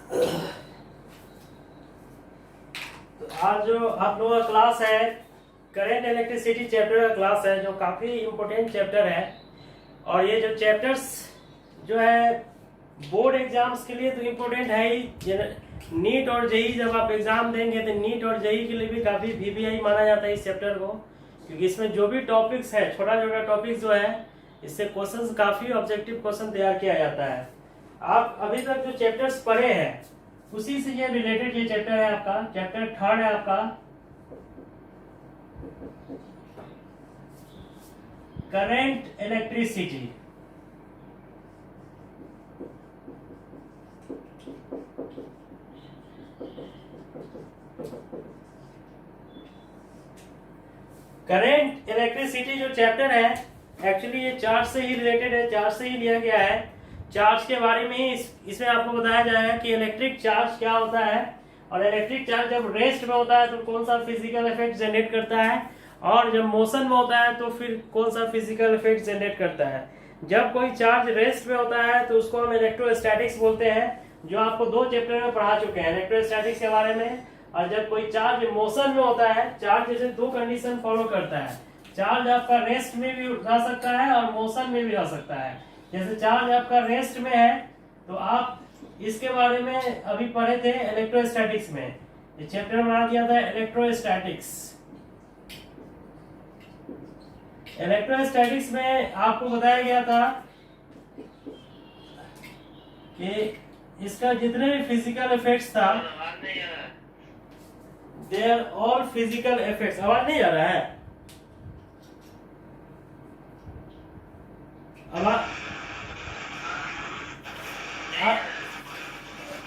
तो आज जो आप लोगों का क्लास है करंट इलेक्ट्रिसिटी चैप्टर का क्लास है, जो काफ़ी इम्पोर्टेंट चैप्टर है। और ये जो चैप्टर्स जो है बोर्ड एग्जाम्स के लिए तो इम्पोर्टेंट है ही। नीट और जेई जब आप एग्जाम देंगे तो नीट और जेई के लिए भी काफ़ी वीवीआई माना जाता है इस चैप्टर को, क्योंकि इसमें जो भी टॉपिक्स है, छोटा छोटा टॉपिक जो है, इससे क्वेश्चंस काफ़ी ऑब्जेक्टिव क्वेश्चन तैयार किया जाता है। आप अभी तक जो चैप्टर्स पढ़े हैं उसी से ये रिलेटेड ये चैप्टर है आपका, चैप्टर 3 है आपका करंट इलेक्ट्रिसिटी। करंट इलेक्ट्रिसिटी जो चैप्टर है एक्चुअली ये चार्ज से ही रिलेटेड है, चार्ज से ही लिया गया है। चार्ज के बारे में ही इसमें आपको बताया जाएगा कि इलेक्ट्रिक चार्ज क्या होता है, और इलेक्ट्रिक चार्ज जब रेस्ट में होता है तो कौन सा फिजिकल इफेक्ट जनरेट करता है, और जब मोशन में होता है तो फिर कौन सा फिजिकल इफेक्ट जनरेट करता है। जब कोई चार्ज रेस्ट में होता है तो उसको हम इलेक्ट्रोस्टैटिक्स बोलते हैं, जो आपको 2 चैप्टर में पढ़ा चुके हैं इलेक्ट्रोस्टैटिक्स के बारे में। और जब कोई चार्ज मोशन में होता है, चार्ज जैसे 2 कंडीशन फॉलो करता है। चार्ज आपका रेस्ट में भी रह सकता है और मोशन में भी रह सकता है। जैसे चार्ज आपका रेस्ट में है तो आप इसके बारे में अभी पढ़े थे इलेक्ट्रोस्टैटिक्स में, ये चैप्टर बना दिया था इलेक्ट्रोस्टैटिक्स। इलेक्ट्रोस्टैटिक्स में आपको बताया गया था कि इसका जितने भी फिजिकल इफेक्ट्स था, they are all physical effects. आवाज नहीं आ रहा है? आवाज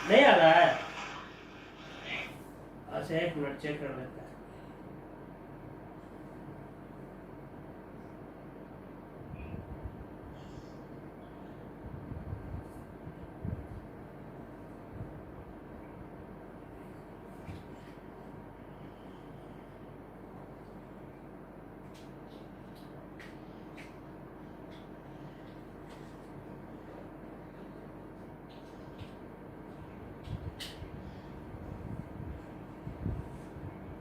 नहीं आ रहा है? अच्छा, एक मिनट चेक कर लेते हैं।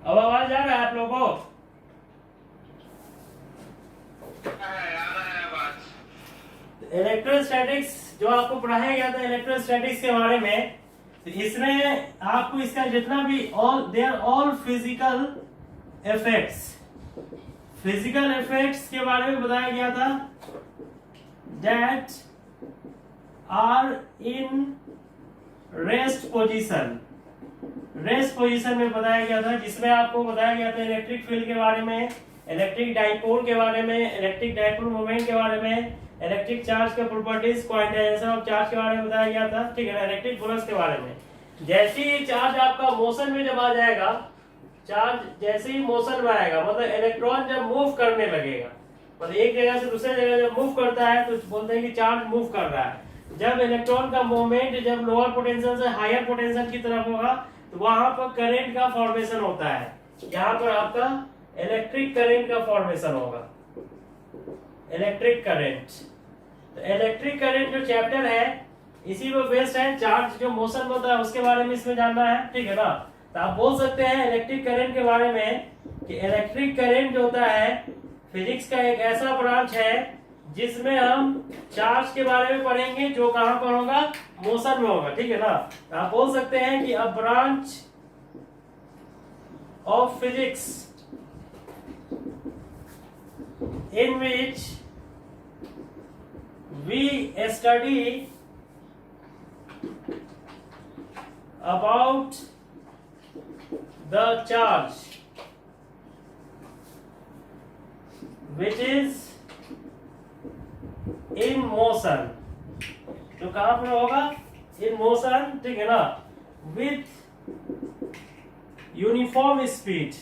अब आवाज आ रहा है आप लोगों को? इलेक्ट्रोस्टैटिक्स जो आपको पढ़ाया गया था इलेक्ट्रोस्टैटिक्स के बारे में, तो इसमें आपको इसका जितना भी they are all physical effects, physical effects के बारे में बताया गया था, that are in rest position. Rest position में बताया गया था, जिसमें आपको बताया गया था इलेक्ट्रिक फील्ड के बारे में, इलेक्ट्रिक डाइपोल के बारे में, इलेक्ट्रिक डाइपोल मोमेंट के बारे में, इलेक्ट्रिक चार्ज के प्रॉपर्टीज, क्वांटाइजेशन ऑफ चार्ज के बारे में बताया गया था, ठीक है ना, इलेक्ट्रिक फोर्स के बारे में। जैसे ही चार्ज आपका मोशन में जब आ जाएगा, चार्ज जैसे ही मोशन में आएगा, मतलब इलेक्ट्रॉन जब मूव करने लगेगा, मतलब एक जगह से दूसरे जगह जब मूव करता है तो बोलते हैं कि चार्ज मूव कर रहा है। जब इलेक्ट्रॉन का मूवमेंट जब लोअर पोटेंशियल से हायर पोटेंशियल की तरफ होगा तो वहां पर करंट का फॉर्मेशन होता है। यहाँ पर आपका इलेक्ट्रिक करंट का फॉर्मेशन होगा, इलेक्ट्रिक करंट। तो इलेक्ट्रिक करंट जो चैप्टर है इसी में बेस्ड है। चार्ज जो मोशन में होता है उसके बारे में इसमें जानना है, ठीक है ना। तो आप बोल सकते हैं इलेक्ट्रिक करंट के बारे में कि इलेक्ट्रिक करंट जो होता है फिजिक्स का एक ऐसा ब्रांच है जिसमें हम चार्ज के बारे में पढ़ेंगे, जो कहां पर होगा, मोशन में होगा, ठीक है ना। आप बोल सकते हैं कि a branch of physics in which we study about the charge which is in motion, जो कहां पर होगा, इन मोशन, ठीक है ना, विथ यूनिफॉर्म स्पीड।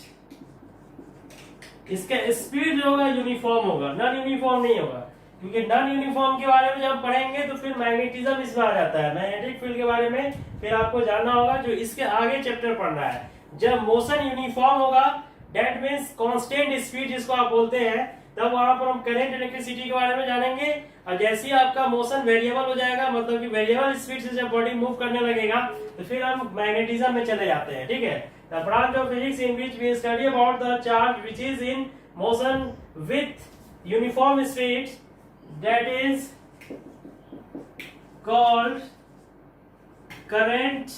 इसका स्पीड जो होगा यूनिफॉर्म होगा, नॉन यूनिफॉर्म नहीं होगा, क्योंकि नॉन यूनिफॉर्म के बारे में जब पढ़ेंगे तो फिर मैग्नेटिज्म इसमें आ जाता है। मैग्नेटिक फील्ड के बारे में फिर आपको जानना होगा, जो इसके आगे चैप्टर पढ़ना है। जब मोशन यूनिफॉर्म होगा, दैट मीन्स कांस्टेंट स्पीड जिसको आप बोलते हैं, तब वहां पर हम करंट इलेक्ट्रिसिटी के बारे में जानेंगे। और जैसे ही आपका मोशन वेरिएबल हो जाएगा, मतलब कि वेरिएबल स्पीड से जब बॉडी मूव करने लगेगा, तो फिर हम मैग्नेटिज्म में चले जाते हैं, ठीक है। The branch of physics in which we study about the charge which is in motion with uniform speed, that is called current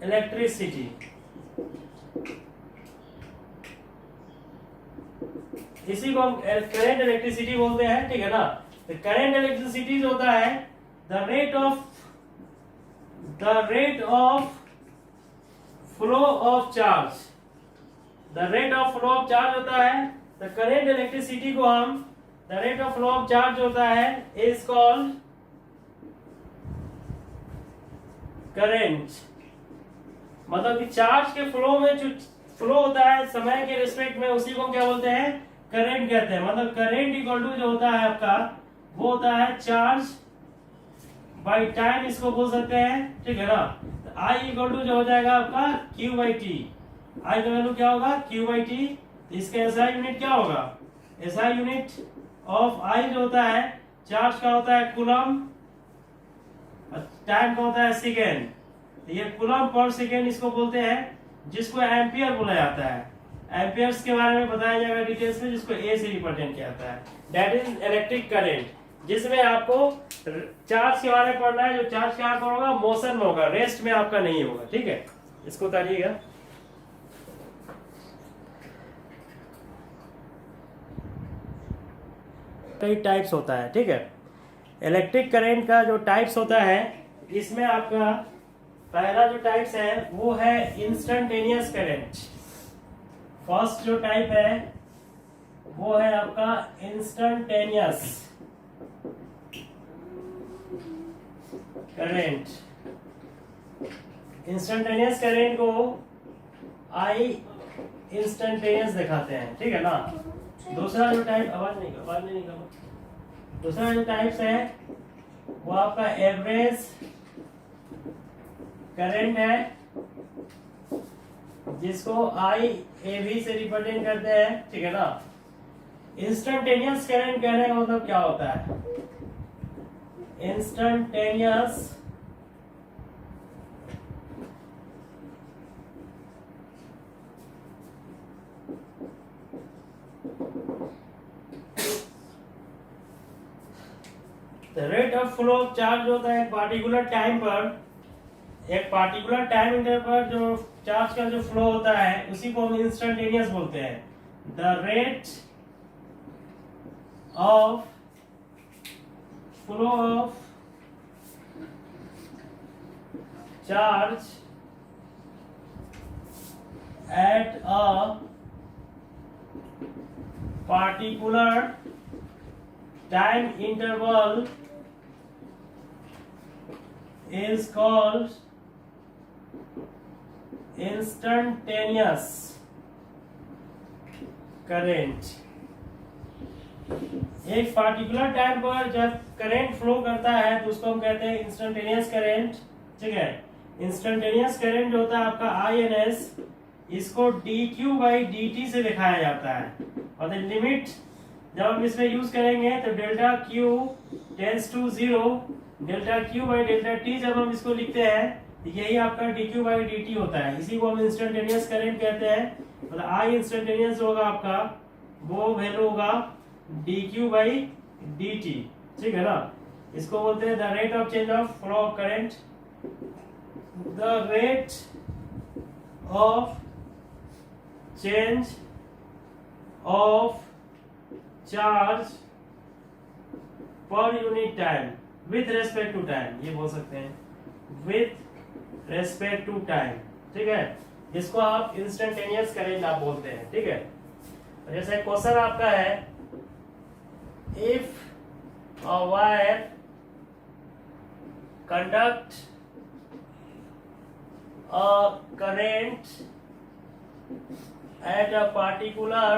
electricity. इसी को हम करंट इलेक्ट्रिसिटी बोलते हैं, ठीक है ना। तो करंट इलेक्ट्रिसिटी जो होता है the rate of flow of charge, the rate of flow of charge होता है। द करंट इलेक्ट्रिसिटी को हम, the rate of flow of charge होता है इज कॉल्ड करंट। मतलब कि चार्ज के फ्लो में जो फ्लो होता है समय के रिस्पेक्ट में, उसी को हम क्या बोलते हैं, करंट कहते हैं। मतलब करंट इक्वल टू जो होता है आपका, वो होता है चार्ज बाई टाइम, इसको बोल सकते हैं, ठीक है ना। तो आई इक्वल टू जो हो जाएगा आपका क्यू बाई टी। आई का वैल्यू क्या होगा, क्यू बाई टी। तो इसका एसआई यूनिट क्या होगा, एसआई यूनिट ऑफ आई जो होता है चार्ज का होता है कूलम, टाइम का होता है सेकेंड। तो ये कूलम पर सेकेंड इसको बोलते हैं, जिसको एम्पियर बोला जाता है। एम्पियर्स के बारे में बताया जाएगा डिटेल्स में, जिसको ए से रिप्रेजेंट किया जाता है। दैट इज इलेक्ट्रिक करंट, जिसमें आपको चार्ज के बारे में पढ़ना है। जो चार्ज कहाँ पर होगा, मोशन में होगा, रेस्ट में आपका नहीं होगा, ठीक है। इसको उतारिएगा। कई टाइप्स होता है, ठीक है। इलेक्ट्रिक करंट का जो टाइप्स होता है, इसमें आपका पहला जो टाइप्स है वो है इंस्टेंटेनियस करंट। फर्स्ट जो टाइप है वो है आपका इंस्टेंटेनियस करंट। इंस्टेंटेनियस करंट को आई इंस्टेंटेनियस दिखाते हैं, ठीक है ना। दूसरा जो टाइप, आवाज नहीं निकालो। दूसरा जो टाइप्स है वो आपका एवरेज करंट है, जिसको आई ए वी से रिप्रेजेंट करते हैं, ठीक है ना। इंस्टेंटेनियस करंट कहने का मतलब क्या होता है, instantaneous rate of flow of charge होता है पार्टिकुलर टाइम पर, एक पार्टिकुलर टाइम इंटरवल पर जो चार्ज का जो फ्लो होता है उसी को हम इंस्टेंटेनियस बोलते हैं। The rate of flow of charge at a particular time interval is called instantaneous current। एक पार्टिकुलर टाइम पर जब करंट फ्लो करता है तो उसको हम कहते हैं इंस्टेंटेनियस करंट, ठीक है। इंस्टेंटेनियस करंट जो होता है आपका INS, इसको dq बाई dt से दिखाया जाता है। और द लिमिट जब हम इसमें यूज करेंगे तो delta Q tends to 0, delta Q by delta T जब हम इसको लिखते हैं तो यही आपका dq बाई dt होता है। इसी को हम इंस्टेंटेनियस करंट कहते हैं। मतलब I इंस्टेंटेनियस होगा आपका, वो वैल्यू होगा dq बाई dt, ठीक है ना। इसको बोलते हैं the rate of change of flow of current. The rate of change of charge per unit time with respect to time, ये बोल सकते हैं विथ रेस्पेक्ट टू टाइम, ठीक है। इसको आप इंस्टेंटेनियस करंट आप बोलते हैं, ठीक है। जैसे क्वेश्चन आपका है, if a wire conduct a current at a particular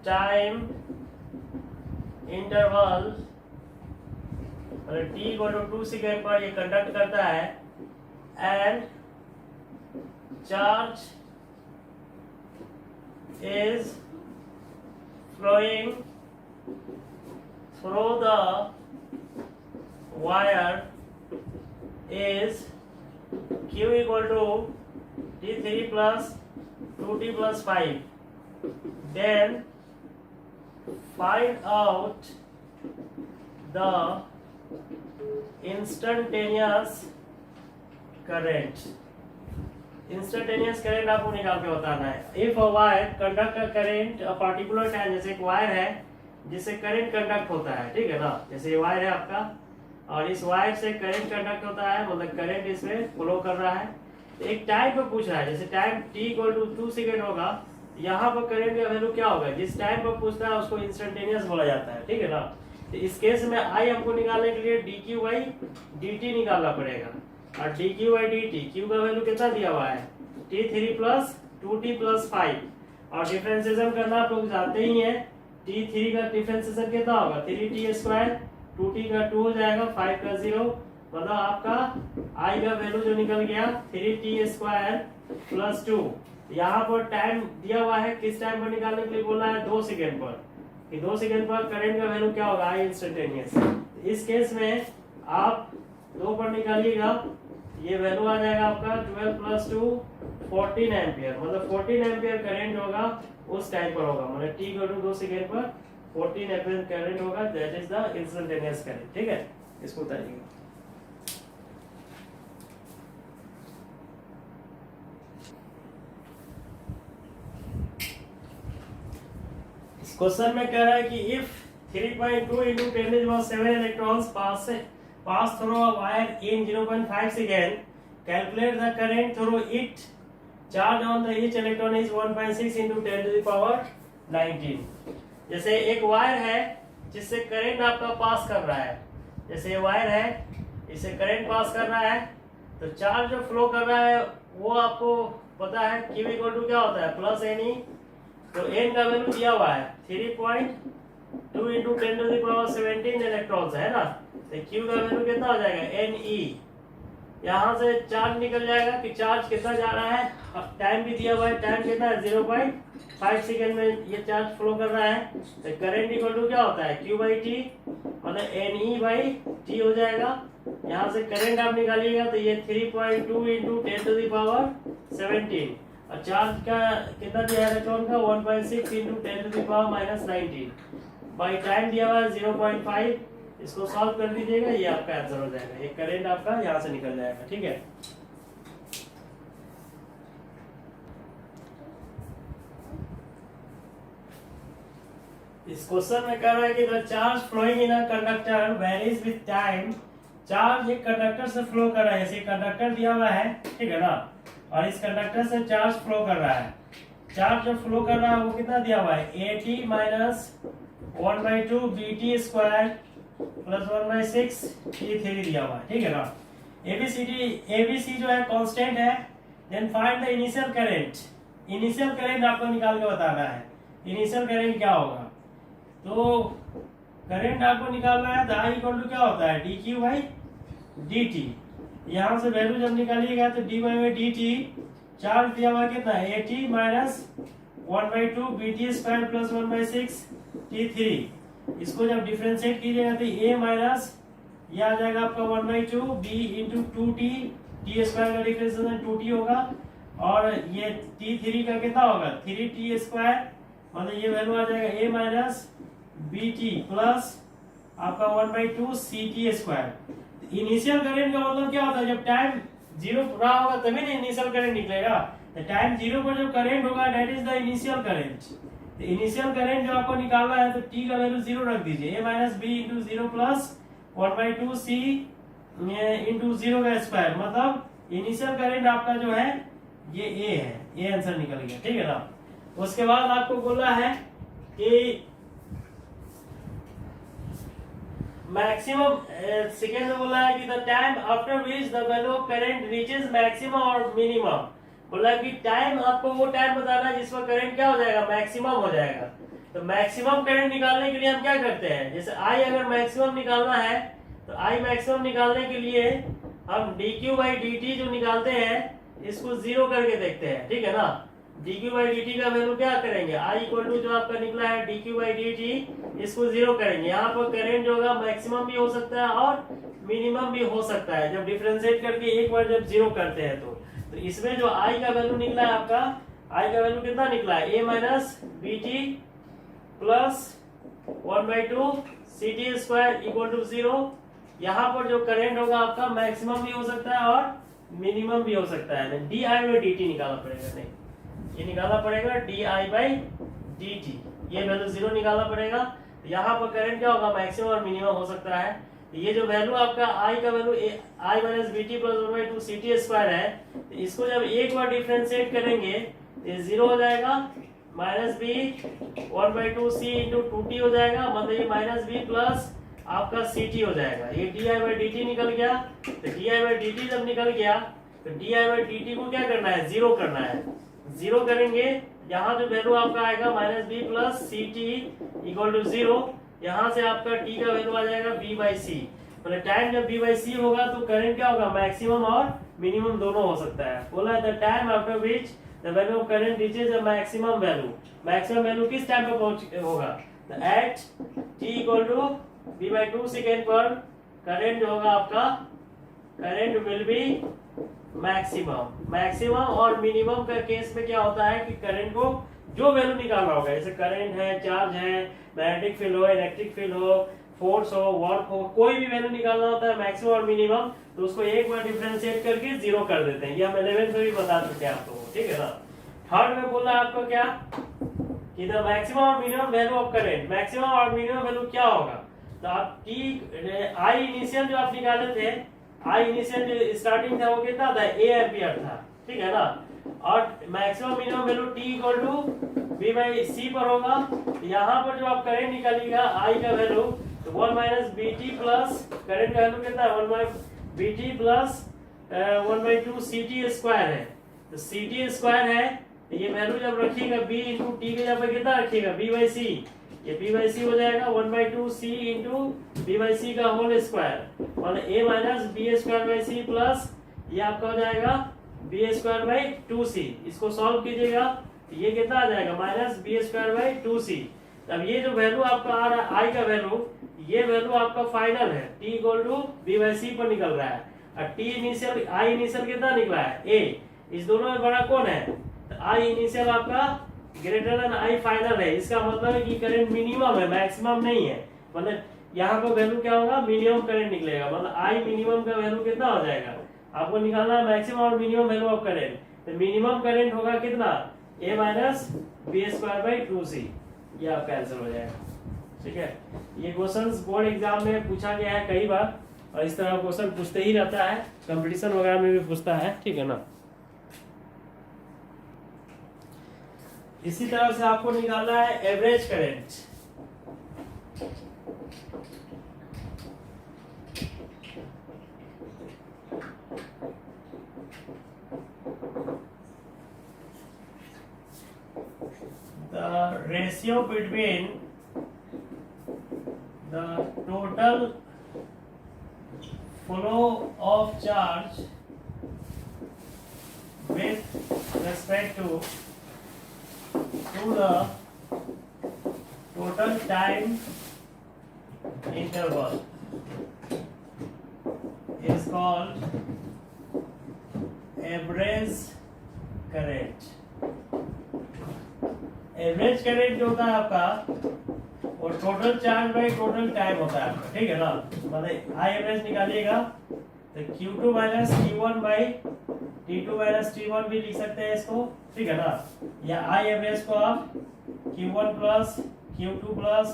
time interval, t equal to 2 second पर ये कंडक्ट करता है, and charge is flowing through the wire is Q equal to T3 plus 2T plus 5. Then find out the instantaneous current. Instantaneous current आपको निकाल के बताना है। If a wire conduct a current a particular time, जैसे एक wire है जिससे current conduct होता है, ठीक है ना, जैसे ये वायर है आपका और इस वायर से करंट कंडक्ट होता है, मतलब करंट इसमें फ्लो कर रहा है। एक टाइम पे पूछ रहा है, जैसे time t equal to 2 second होगा, यहाँ पर करंट का वैल्यू क्या होगा, जिस टाइम पर पूछता है उसको इंस्टेंटेनियस बोला जाता है, ठीक है ना। तो इस केस में I हमको निकालने के लिए dq बाई dt निकालना पड़ेगा, और dq बाई dt, q का वैल्यू कितना दिया हुआ है t3 प्लस 2t प्लस 5, और डिफरेंशिएशन करना आप लोग जानते ही हैं। t3 का डिफरेंशिएशन कितना होगा 3t स्क्वायर, 2t का 2 हो जाएगा, 5 का 0, मतलब आपका I का वैल्यू जो निकल गया 3t स्क्वायर प्लस 2। यहाँ पर टाइम दिया हुआ है, किस टाइम पर निकालने के लिए बोला है 2 सेकेंड पर, कि 2 सेकेंड पर करंट का वैल्यू क्या होगा I इंस्टेंटेनियस। इस केस में आप 2 पर निकालिएगा, ये वैल्यू आ जाएगा आपका 12 प्लस 2 14 एम्पियर, मतलब 14 एम्पियर करंट होगा उस टाइम पर होगा, मतलब t इक्वल टू 2 सेकेंड पर 14 एम्पियर करंट होगा, that is the instantaneous current, ठीक है। इसको बताइएगा। इस क्वेश्चन में कह रहा है कि if 3.2 into 10⁻7 electrons pass through a wire in 0.5 second, calculate the current through it. Charge on the each electron is 1.6 into 10 to the power 19. जैसे एक वायर है जिससे करंट आपका पास कर रहा है, जैसे ये वायर है इससे करंट पास कर रहा है, तो चार्ज जो फ्लो कर रहा है वो आपको पता है Q इक्वल टू क्या होता है प्लस NE, तो N का वैल्यू दिया हुआ है 3.2 into 10 to the power 17 electrons है ना, तो Q का वैल्यू कितना हो जाएगा NE। यहाँ से चार्ज निकल जाएगा कि चार्ज कितना जा रहा है, टाइम भी दिया हुआ है, टाइम कितना है 0.5 सेकेंड में ये चार्ज फ्लो कर रहा है, तो करंट इक्वल टू क्या होता है Q बाई टी, मतलब NE बाई टी हो जाएगा। यहाँ से करंट आप निकालिएगा तो ये 3.2 into 10 to the power 17, और चार्ज का कितना दिया है इलेक्ट्रॉन का 1.6 into 10 to the power minus 19, by time दिया हुआ है 0.5। इसको सॉल्व कर दीजिएगा, ये आपका आंसर हो जाएगा, ये करंट आपका यहाँ से निकल जाएगा, ठीक है। इस क्वेश्चन में कह रहा है कि the charge flowing in a conductor varies with time. Charge एक कंडक्टर से फ्लो कर रहा है, जैसे कंडक्टर दिया हुआ है, ठीक है ना, और इस कंडक्टर से चार्ज फ्लो कर रहा है। चार्ज जो फ्लो कर रहा है वो कितना दिया हुआ है AT minus 1/2 BT square plus 1/6 T3 दिया हुआ है, ठीक है ना। ABC जो है कांस्टेंट है। Then find the initial current. Initial current आपको निकाल के बताना है, इनिशियल करंट क्या होगा। तो करंट आपको निकालना है, तो I इक्वल टू क्या होता है dq बाई dt। यहाँ से वैल्यू जब निकालिएगा तो dy बाई dt, चार्ज दिया हुआ कितना है AT minus 1/2 BT square plus 1/6 T3। इसको जब डिफरेंशिएट कीजिएगा तो a माइनस ये आ जाएगा आपका 1/2 b into 2t, t square का डिफरेंशिएशन 2t होगा, और ये T3 का कितना होगा 3t स्क्वायर, मतलब ये वैल्यू आ जाएगा a माइनस bt प्लस आपका 1/2 ct स्क्वायर। इनिशियल करंट का मतलब क्या होता है, जब टाइम 0 रहा होगा तभी ना इनिशियल करंट निकलेगा। तो टाइम 0 पर जो करंट होगा that is the initial current. तो इनिशियल करंट जो आपको निकालना है तो t का वैल्यू 0 रख दीजिए, a minus b into 0 plus 1/2 c into 0 का स्क्वायर, मतलब इनिशियल करंट आपका जो है ये a है, ये आंसर निकल गया, ठीक है ना। उसके बाद आपको बोला है कि मैक्सिमम सेकेंड में बोला है कि the time after which the value of current reaches maximum और मिनिमम। बोला कि टाइम आपको वो टाइम बताना है जिस पर करंट क्या हो जाएगा मैक्सिमम हो जाएगा। तो मैक्सिमम करंट निकालने के लिए हम क्या करते हैं, जैसे I अगर मैक्सिमम निकालना है तो I मैक्सिमम निकालने के लिए हम dq बाई dt जो निकालते हैं इसको 0 करके देखते हैं, ठीक है ना। dq by dt का वैल्यू क्या करेंगे, I इक्वल टू जो आपका निकला है dq by dt, इसको जीरो करेंगे। यहाँ पर करंट जो होगा मैक्सिमम भी हो सकता है और मिनिमम भी हो सकता है, जब डिफरेंशिएट करके एक बार जब जीरो करते हैं तो इसमें जो I का वैल्यू निकला है आपका, I का वैल्यू कितना निकला है, a minus B T plus 1/2 C T square equal to zero. यहाँ पर जो करंट होगा आपका मैक्सिमम भी हो सकता है और मिनिमम भी हो सकता है। D I by D T निकालना पड़ेगा, नहीं ये निकालना पड़ेगा D I by D T, ये वैल्यू जीरो निकालना पड़ेगा। यहाँ पर करंट क्या होगा, मैक्सिमम और मिनिमम हो सकता है। ये जो वैल्यू आपका आई का value I minus B T plus 1/2 C T square है, तो इसको जब एक बार डिफरेंशिएट करेंगे ये जीरो हो जाएगा, minus B 1/2 C into 2t हो जाएगा, मतलब ये माइनस बी प्लस आपका सी टी हो जाएगा। ये D I by D T निकल गया। तो D I by D T जब निकल गया तो D I by D T को क्या करना है, जीरो करना है। जीरो करेंगे, यहाँ जो वैल्यू आपका आएगा minus B plus C T equal to zero. यहाँ से आपका टी का वैल्यू आ जाएगा बी बाई सी, मतलब टाइम जब बी बाई सी होगा तो करंट क्या होगा, मैक्सिमम और मिनिमम दोनों हो सकता है। बोला the time after which the value of current reaches the maximum value. Maximum value किस टाइम पे पहुंच होगा, at T equal to B by 2 second पर करंट जो होगा आपका, current will be maximum. Maximum और मिनिमम का केस में क्या होता है कि करंट को जो वैल्यू निकालना होगा, जैसे करंट है, चार्ज है, मैग्नेटिक फील्ड हो, इलेक्ट्रिक फील्ड हो, फोर्स हो, वर्क हो, कोई भी वैल्यू निकालना होता है मैक्सिमम और मिनिमम, तो उसको एक बार डिफरेंशिएट करके जीरो कर देते हैं। ये हम 11th में भी बता चुके हैं आपको, ठीक है ना। थर्ड में बोला आपको क्या कि द मैक्सिमम और minimum value of current, maximum और मिनिमम वैल्यू क्या होगा, तो आप टी आई इनिशियल जो आप निकाले थे, आई इनिशियल जो स्टार्टिंग था वो कितना था, ए एम्पियर था, ठीक है ना। और maximum minimum value T equal to B by C पर होगा। यहाँ पर जो आप करंट निकालिएगा आई का वैल्यू, तो 1 minus B T plus current का वैल्यू कितना है, 1 minus B T plus 1/2 C T square है। तो सी टी स्क्वायर है, तो ये वैल्यू जब रखिएगा बी इंटू टी के जगह कितना रखिएगा, बी बाई सी, ये बी बाई सी हो जाएगा 1/2 C into B by C का होल स्क्वायर, और A minus B square by C plus ये आपका हो जाएगा बी स्क्वायर बाई 2c। इसको सॉल्व कीजिएगा, ये कितना आ जाएगा, minus B square by 2c। अब ये जो वैल्यू आपका आ रहा है आई का वैल्यू, ये वैल्यू आपका फाइनल है, T equal to B by C पर निकल रहा है। और टी इनिशियल, आई इनिशियल कितना निकला है, ए। इस दोनों में बड़ा कौन है, तो आई इनिशियल आपका ग्रेटर देन आई फाइनल है। इसका मतलब है कि करंट मिनिमम है, मैक्सिमम नहीं है। मतलब यहाँ पर वैल्यू क्या होगा, मिनिमम करंट निकलेगा। मतलब आई मिनिमम का वैल्यू कितना हो जाएगा, आपको निकालना है मैक्सिमम और मिनिमम वैल्यू ऑफ करंट। तो मिनिमम करंट होगा कितना, a minus B square by 2c, ये आपका आंसर हो जाएगा। ठीक है, ये क्वेश्चंस बोर्ड एग्जाम में पूछा गया है कई बार, और इस तरह क्वेश्चन पूछते ही रहता है, कंपटीशन वगैरह में भी पूछता है, ठीक है ना। इसी तरह से आपको निकालना है average current. The ratio between the total flow of charge with respect to the total time interval is called average current। Average current जो होता है आपका, और total charge by total time होता है आपका, ठीक है ना। मतलब आई एवरेज निकालिएगा तो Q2 minus Q1 by T2 minus T1 भी लिख सकते हैं इसको, ठीक है ना। या आई एवरेज को आप Q1 plus Q2 plus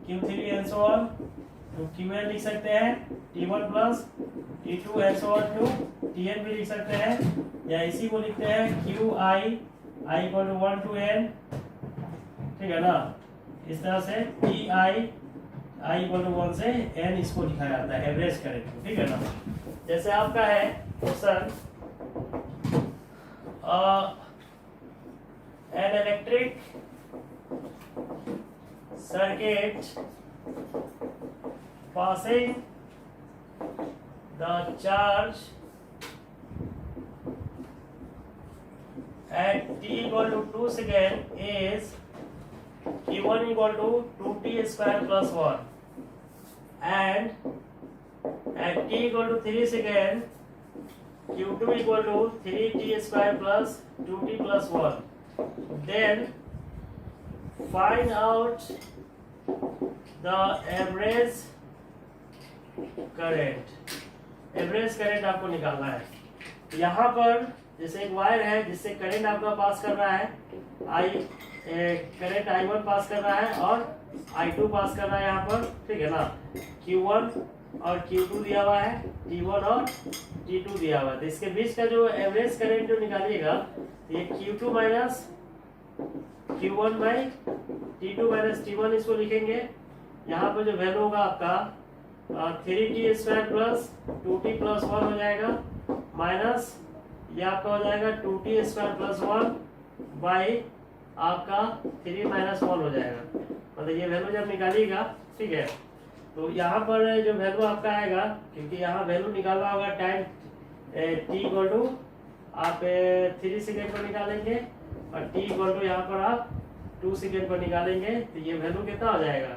Q3 and so on to Qn लिख सकते हैं, T1 plus T2 and so on to Tn भी लिख सकते हैं, या इसी को लिखते हैं Qi i equal to 1 to n, ठीक है ना। इस तरह से टी आई इक्वल टू 1 से n इसको लिखा जाता है एवरेज करंट, ठीक है ना। जैसे आपका है question, an electric circuit passing the charge at t equal to 2 second is q1 equal to 2t square plus 1 and at t equal to 3 second q2 equal to 3t square plus 2t plus 1. Then find out the average current. Average current आपको निकालना है। यहाँ पर जैसे एक wire है जिससे current आपका पास कर रहा है, करंट I1 पास कर रहा है और I2 पास कर रहा है यहाँ पर, ठीक है ना। Q1 और Q2 दिया हुआ है, T1 और T2 दिया हुआ है। तो इसके बीच का जो एवरेज करंट जो निकालिएगा ये Q2 minus Q1 by T2 minus T1 इसको लिखेंगे। यहाँ पर जो वैल्यू होगा आपका 3t square plus 2t plus 1 हो जाएगा, माइनस ये आपका हो जाएगा 2t स्क्वायर प्लस 1 बाई आपका 3 माइनस 1 हो जाएगा। मतलब ये वैल्यू जब निकालिएगा, ठीक है, तो यहाँ पर जो वैल्यू आपका आएगा, क्योंकि यहाँ वैल्यू निकालना होगा टाइम t इक्वल टू आप 3 सेकेंड पर निकालेंगे और t इक्वल टू यहाँ पर आप 2 सेकेंड पर निकालेंगे। तो ये वैल्यू कितना हो जाएगा,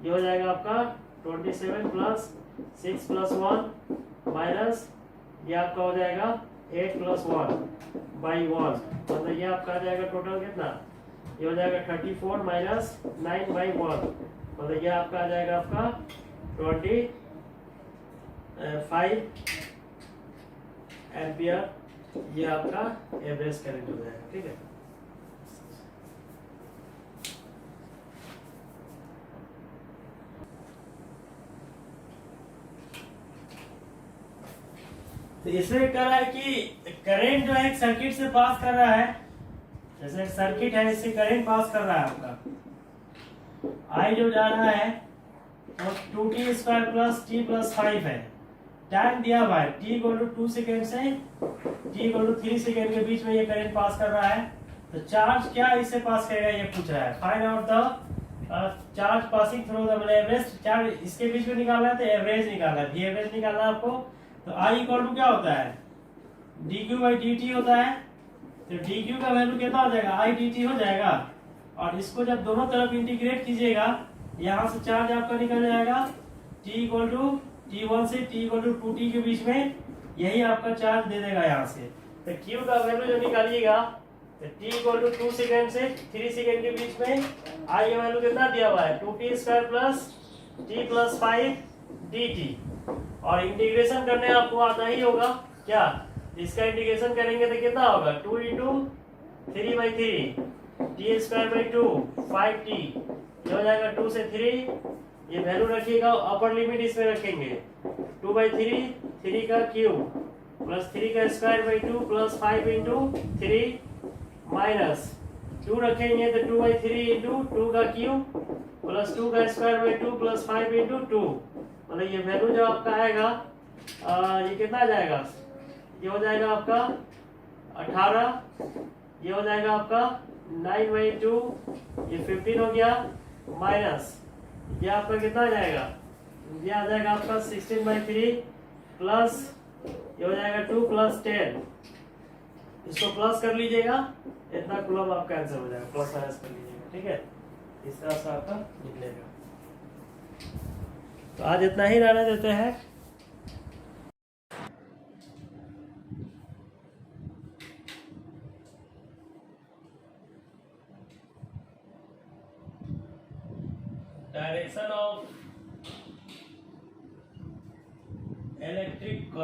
ये हो जाएगा आपका 27 प्लस 6 प्लस 1 माइनस ये आपका हो जाएगा 8 प्लस 1 बाई 1। मतलब ये आपका आ जाएगा टोटल कितना, ये हो जाएगा 34 माइनस 9 बाई 1। मतलब ये आपका आ जाएगा आपका 25 एम्पियर। ये आपका एवरेज करंट हो जाएगा, ठीक है। तो इसमें कह रहा है कि करंट जो है एक सर्किट से पास कर रहा है, जैसे एक सर्किट है इससे करंट पास कर रहा है आपका, I जो जा रहा है वो 2t square plus t plus 5 है। टाइम दिया हुआ है t इक्वल टू 2 सेकेंड से t इक्वल टू 3 सेकेंड के बीच में ये करंट पास कर रहा है। तो चार्ज क्या इससे पास करेगा ये पूछ रहा है। Find out the charge passing through the average charge, इसके बीच में निकालना है तो एवरेज निकालना है, एवरेज निकालना है आपको। तो I इक्वल टू क्या होता है, dq बाई dt होता है। तो dq का वैल्यू कितना हो जाएगा, I dt हो जाएगा। और इसको जब दोनों तरफ इंटीग्रेट कीजिएगा, यहाँ से चार्ज आपका निकल जाएगा t इक्वल टू t1 से t इक्वल टू 2t के बीच में, यही आपका चार्ज दे देगा यहाँ से। तो q का वैल्यू जो निकालिएगा तो t इक्वल टू 2 सेकेंड से 3 सेकेंड के बीच में I का वैल्यू कितना दिया हुआ है, 2t square plus t plus 5 dt। और इंटीग्रेशन करने आपको आता ही होगा क्या, इसका इंटीग्रेशन करेंगे तो कितना होगा 2 into 3 by 3 T square by 2 5t, ये हो जाएगा 2 से 3। ये वैल्यू रखिएगा, अपर लिमिट इसमें रखेंगे 2 बाई 3 का क्यूब प्लस 3 का square by 2 plus 5 into 3 minus 2 रखेंगे तो 2 बाई 3 इंटू 2 का क्यूब प्लस 2 का स्क्वायर बाई 2 प्लस 5 इंटू 2। मतलब ये वैल्यू जो आपका आएगा ये कितना आ जाएगा, ये हो जाएगा आपका 18, ये हो जाएगा आपका 9 बाई 2, ये 15 हो गया, माइनस ये आपका कितना आ जाएगा, ये आ जाएगा आपका 16 बाई 3 प्लस ये हो जाएगा 2 प्लस 10। इसको प्लस कर लीजिएगा, इतना कूलम आपका आंसर हो जाएगा, प्लस माइनस कर लीजिएगा, ठीक है। इस तरह से आपका निकलेगा। तो आज इतना ही रहने देते हैं। Direction of electric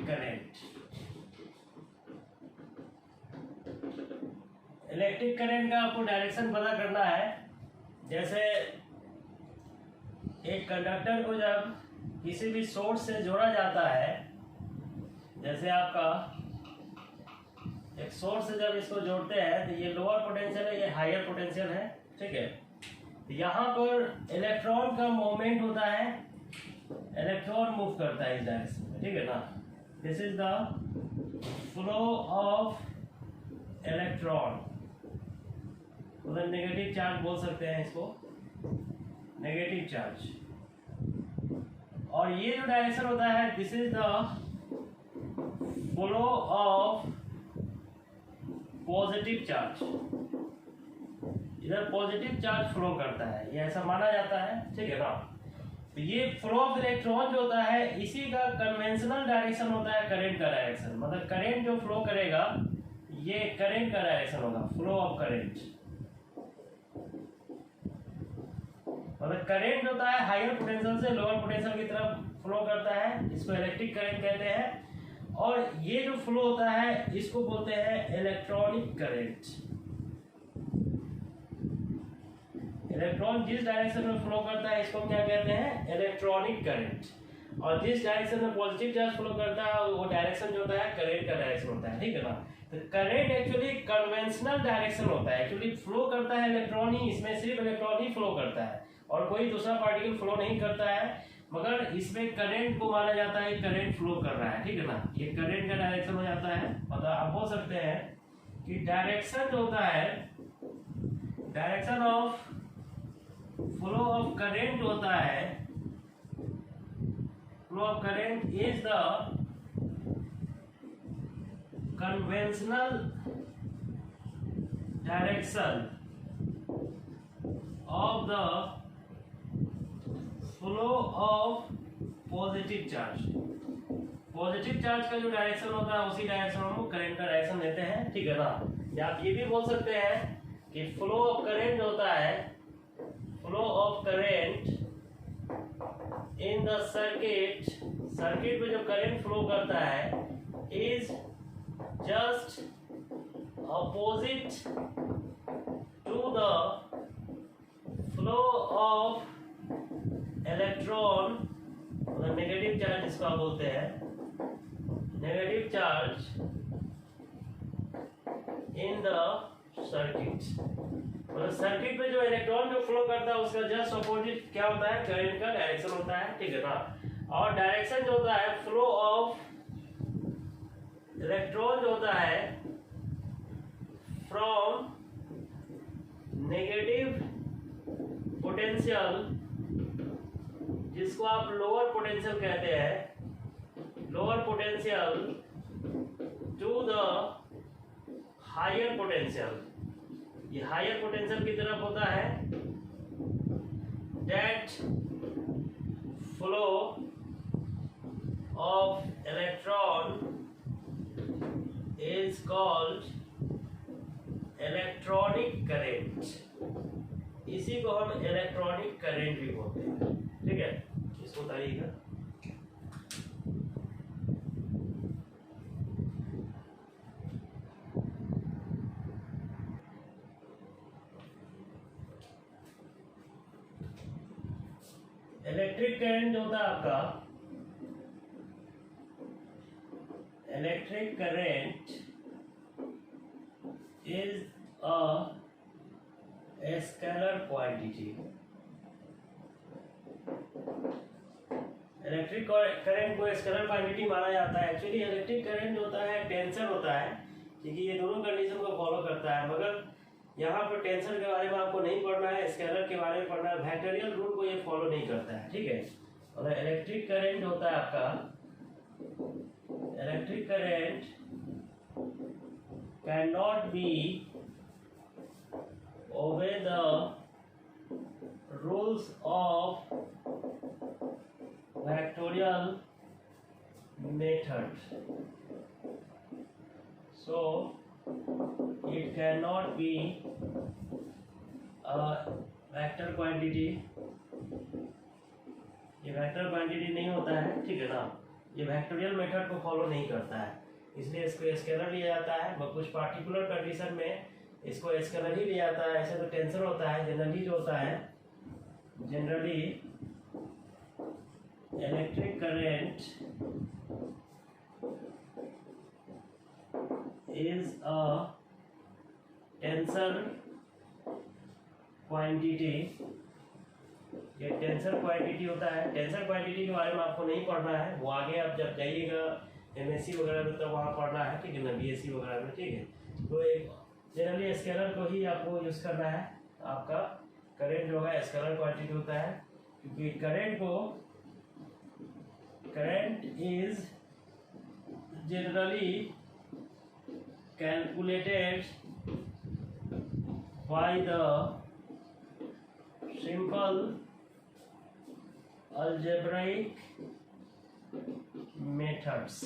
current. Electric current का आपको डायरेक्शन पता करना है। जैसे एक कंडक्टर को जब किसी भी सोर्स से जोड़ा जाता है, जैसे आपका एक सोर्स से जब इसको जोड़ते हैं तो ये लोअर पोटेंशियल है, ये हायर पोटेंशियल है, ठीक है। यहाँ पर इलेक्ट्रॉन का मूवमेंट होता है, इलेक्ट्रॉन मूव करता है इस डायरेक्शन में, ठीक है ना। This is the flow of electron, उधर नेगेटिव चार्ज बोल सकते हैं इसको, नेगेटिव चार्ज। और ये जो डायरेक्शन होता है, this is the flow of positive charge, इधर पॉजिटिव चार्ज फ्लो करता है, ये ऐसा माना जाता है, ठीक है ना। तो ये फ्लो ऑफ इलेक्ट्रॉन जो होता है इसी का कन्वेंशनल डायरेक्शन होता है करंट का डायरेक्शन, मतलब करंट जो फ्लो करेगा ये करंट का डायरेक्शन होगा, फ्लो ऑफ करंट। मतलब करंट होता है हायर पोटेंशियल से लोअर पोटेंशियल की तरफ फ्लो करता है, इसको इलेक्ट्रिक करंट कहते हैं। और ये जो फ्लो होता है इसको बोलते हैं इलेक्ट्रॉनिक करंट। इलेक्ट्रॉन जिस डायरेक्शन में फ्लो करता है इसको क्या कहते हैं, इलेक्ट्रॉनिक करंट। और जिस डायरेक्शन में पॉजिटिव चार्ज फ्लो करता है वो डायरेक्शन जो होता है करंट का डायरेक्शन होता है, ठीक है ना। तो करंट एक्चुअली कन्वेंशनल डायरेक्शन होता है, एक्चुअली फ्लो करता है इलेक्ट्रॉन ही, इसमें सिर्फ इलेक्ट्रॉन ही फ्लो करता है और कोई दूसरा पार्टिकल फ्लो नहीं करता है, मगर इसमें करंट को माना जाता है करंट फ्लो कर रहा है, ठीक है ना। ये करंट का डायरेक्शन हो जाता है। मतलब आप बोल सकते हैं कि डायरेक्शन जो होता है, direction of flow of current होता है, flow of current is the conventional direction of the flow of positive charge. Positive charge का जो डायरेक्शन होता है उसी डायरेक्शन में हम करंट का डायरेक्शन लेते हैं, ठीक है ना। या आप ये भी बोल सकते हैं कि फ्लो ऑफ करंट होता है, flow of current in the circuit, circuit में जो करंट फ्लो करता है is just opposite to the flow of electron, मतलब नेगेटिव चार्ज जिसको आप बोलते हैं, negative charge in the circuit. मतलब सर्किट में जो इलेक्ट्रॉन जो फ्लो करता है उसका जस्ट अपोजिट क्या होता है, करंट का डायरेक्शन होता है, ठीक है ना। और डायरेक्शन जो होता है फ्लो ऑफ इलेक्ट्रॉन जो होता है फ्रॉम नेगेटिव पोटेंशियल, जिसको आप लोअर पोटेंशियल कहते हैं, lower potential to the higher potential, ये हायर पोटेंशियल की तरफ होता है, that flow of electron is called electronic current. इसी को हम इलेक्ट्रॉनिक करंट भी बोलते हैं, ठीक है। इसको बताइएगा। इलेक्ट्रिक करंट जो होता है आपका, electric current is a scalar quantity. Electric current को स्केलर क्वांटिटी माना जाता है। एक्चुअली इलेक्ट्रिक करंट जो होता है टेंसर होता है, क्योंकि ये दोनों कंडीशन को फॉलो करता है, मगर यहाँ पर टेंसर के बारे में आपको नहीं पढ़ना है, स्केलर के बारे में पढ़ना है। वेक्टोरियल रूल को ये फॉलो नहीं करता है, ठीक है। और इलेक्ट्रिक करंट होता है आपका, electric current can not be obey the rules of vectorial method, so it cannot be a vector quantity। ये वेक्टर क्वांटिटी नहीं होता है, ठीक है ना। ये वेक्टोरियल मेथड को फॉलो नहीं करता है, इसलिए इसको स्केलर लिया जाता है। मगर कुछ पार्टिकुलर कंडीशन में इसको स्केलर ही लिया जाता है। ऐसे तो टेंसर होता है, जनरली जो होता है, generally electric current is a tensor quantity. ये टेंसर क्वांटिटी होता है। टेंसर क्वांटिटी के बारे में आपको नहीं पढ़ना है, वो आगे आप जब जाइएगा एमएससी वगैरह में तब वहाँ पढ़ना है, ठीक है ना, बीएससी वगैरह में, ठीक है। तो एक जनरली स्केलर को ही आपको यूज करना है। आपका करंट जो है स्केलर क्वांटिटी होता है, क्योंकि current is generally calculated by the simple algebraic methods.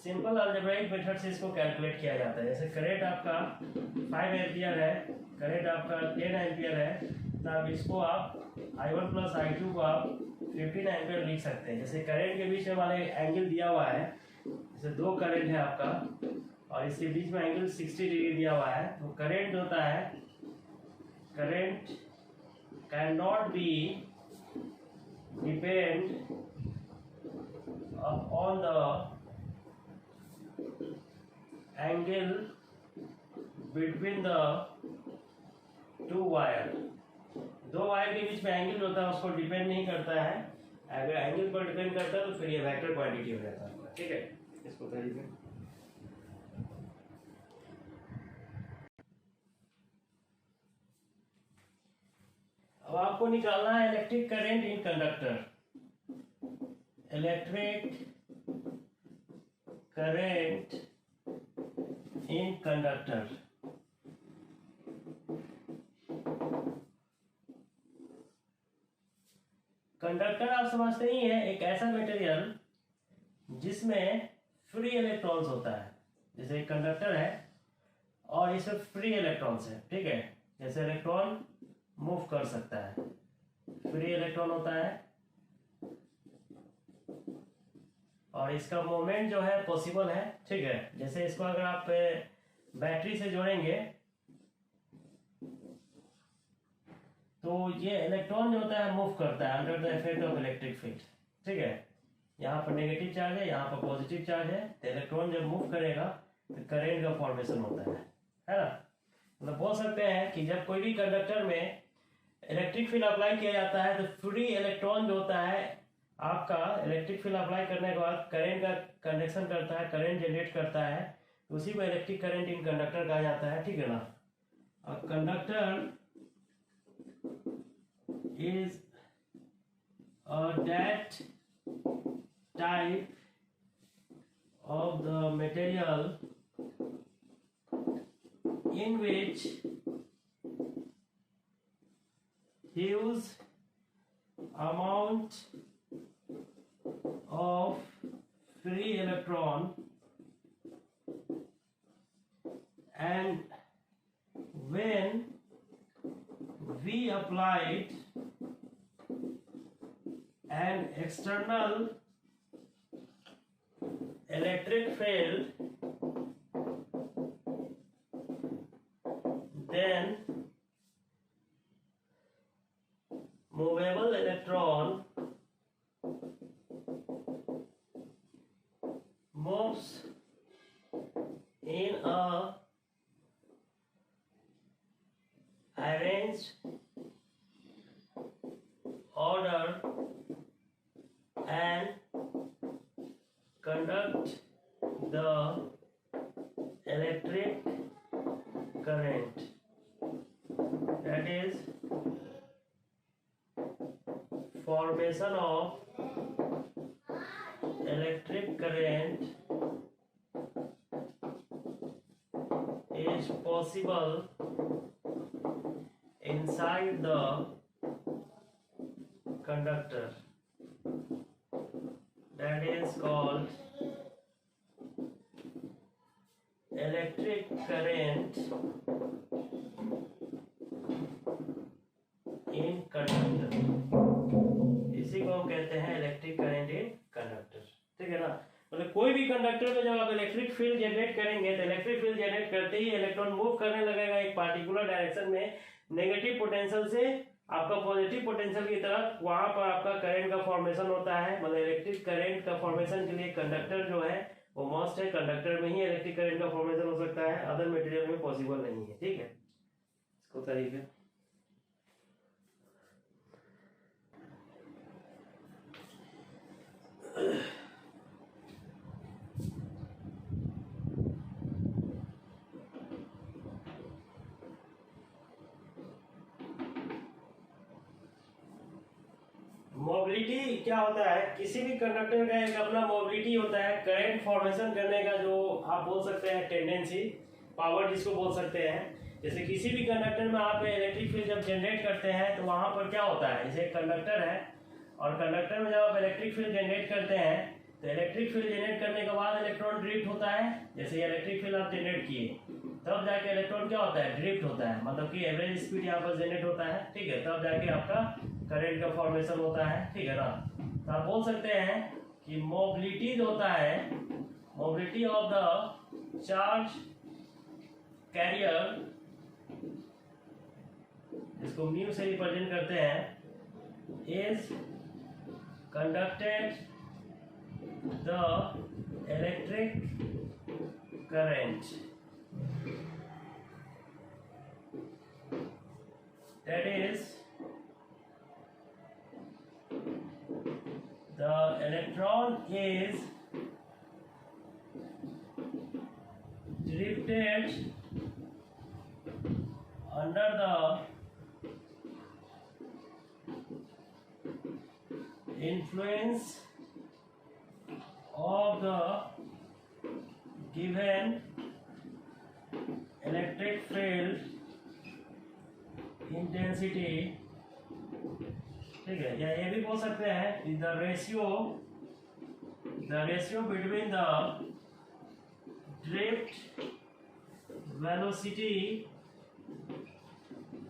Simple algebraic method से इसको कैलकुलेट किया जाता है। जैसे करंट आपका 5 एम्पियर है, करंट आपका 10 एम्पियर है, तो आप इसको आप I1 प्लस I2 को आप 15 एम्पियर लिख सकते हैं। जैसे करंट के बीच में वाले एंगल दिया हुआ है, जैसे दो करंट है आपका और इसके बीच में एंगल 60 डिग्री दिया हुआ है, तो करंट होता है, current can not be depend upon the angle between the two wire. दो वायर के बीच में एंगल होता है, उसको डिपेंड नहीं करता है। अगर एंगल पर डिपेंड करता है तो फिर ये वेक्टर क्वांटिटी हो जाता है। ठीक है, इसको करिए। अब आपको निकालना है electric current in conductor. Electric current in conductor. Conductor आप समझते ही है, एक ऐसा मटेरियल जिसमें फ्री इलेक्ट्रॉन्स होता है। जैसे एक कंडक्टर है और इसमें फ्री इलेक्ट्रॉन्स है। ठीक है, जैसे इलेक्ट्रॉन मूव कर सकता है, फ्री इलेक्ट्रॉन होता है और इसका मूवमेंट जो है पॉसिबल है। ठीक है, जैसे इसको अगर आप बैटरी से जोड़ेंगे तो ये इलेक्ट्रॉन जो होता है मूव करता है under the effect of electric field. ठीक है, यहाँ पर नेगेटिव चार्ज है, यहाँ पर पॉजिटिव चार्ज है, तो इलेक्ट्रॉन जब मूव करेगा तो करंट का फॉर्मेशन होता है ना। मतलब बोल सकते हैं कि जब कोई भी कंडक्टर में इलेक्ट्रिक फील्ड अप्लाई किया जाता है तो फ्री इलेक्ट्रॉन जो होता है आपका, इलेक्ट्रिक फील्ड अप्लाई करने के बाद करंट का कंडक्शन करता है, करंट जनरेट करता है, तो उसी को इलेक्ट्रिक करंट इन कंडक्टर कहा जाता है। ठीक है ना। और conductor is that type of the material in which huge amount of free electron and when we applied an external electric field, then movable electron moves in a arranged order and conduct the electric current. That is formation of electric current is possible inside the conductor. That is called electric current in conductor. इसी को हम कहते हैं electric current in conductor. ठीक है ना। मतलब कोई भी कंडक्टर में जब आप इलेक्ट्रिक फील्ड जनरेट करेंगे तो इलेक्ट्रिक फील्ड जनरेट करते ही इलेक्ट्रॉन मूव करने लगेगा एक पार्टिकुलर डायरेक्शन में, नेगेटिव पोटेंशियल से आपका पॉजिटिव पोटेंशियल की तरफ। वहां पर आपका करंट का फॉर्मेशन होता है। मतलब इलेक्ट्रिक करंट का फॉर्मेशन के लिए कंडक्टर जो है वो मस्ट है। कंडक्टर में ही इलेक्ट्रिक करंट का फॉर्मेशन हो सकता है, अदर मटेरियल में पॉसिबल नहीं है। ठीक है, इसको तरीके मोबिलिटी क्या होता है, किसी भी कंडक्टर का एक अपना मोबिलिटी होता है, करंट फॉर्मेशन करने का जो आप बोल सकते हैं टेंडेंसी, पावर जिसको बोल सकते हैं। जैसे किसी भी कंडक्टर में आप इलेक्ट्रिक फील्ड जब जनरेट करते हैं तो वहां पर क्या होता है, जैसे कंडक्टर है और कंडक्टर में जब आप इलेक्ट्रिक फील्ड जनरेट करते हैं तो इलेक्ट्रिक फील्ड जनरेट करने के बाद इलेक्ट्रॉन ड्रिफ्ट होता है। जैसे ये इलेक्ट्रिक फील्ड आप जनरेट किए तब जाके इलेक्ट्रॉन क्या होता है, ड्रिफ्ट होता है, मतलब कि एवरेज स्पीड यहाँ पर जनरेट होता है, ठीक है, तब जाके आपका करंट का फॉर्मेशन होता है, ठीक है ना। तो आप बोल सकते हैं कि मोबिलिटी जो होता है, mobility of the charge carrier, इसको म्यू से रिप्रेजेंट करते हैं, is conducted the electric current, that is the electron is drifted under the influence of the given electric field intensity, ठीक है, या ये भी बोल सकते हैं the ratio between the drift velocity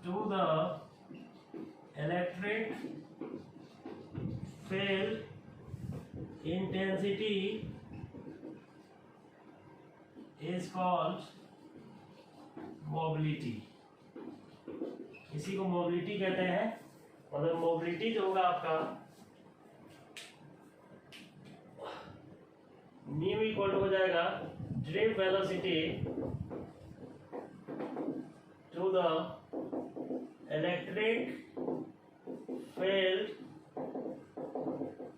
to the electric field intensity is called mobility. इसी को मोबिलिटी कहते हैं। मतलब मोबिलिटी जो होगा आपका म्यू इक्वल हो जाएगा drift velocity to the electric field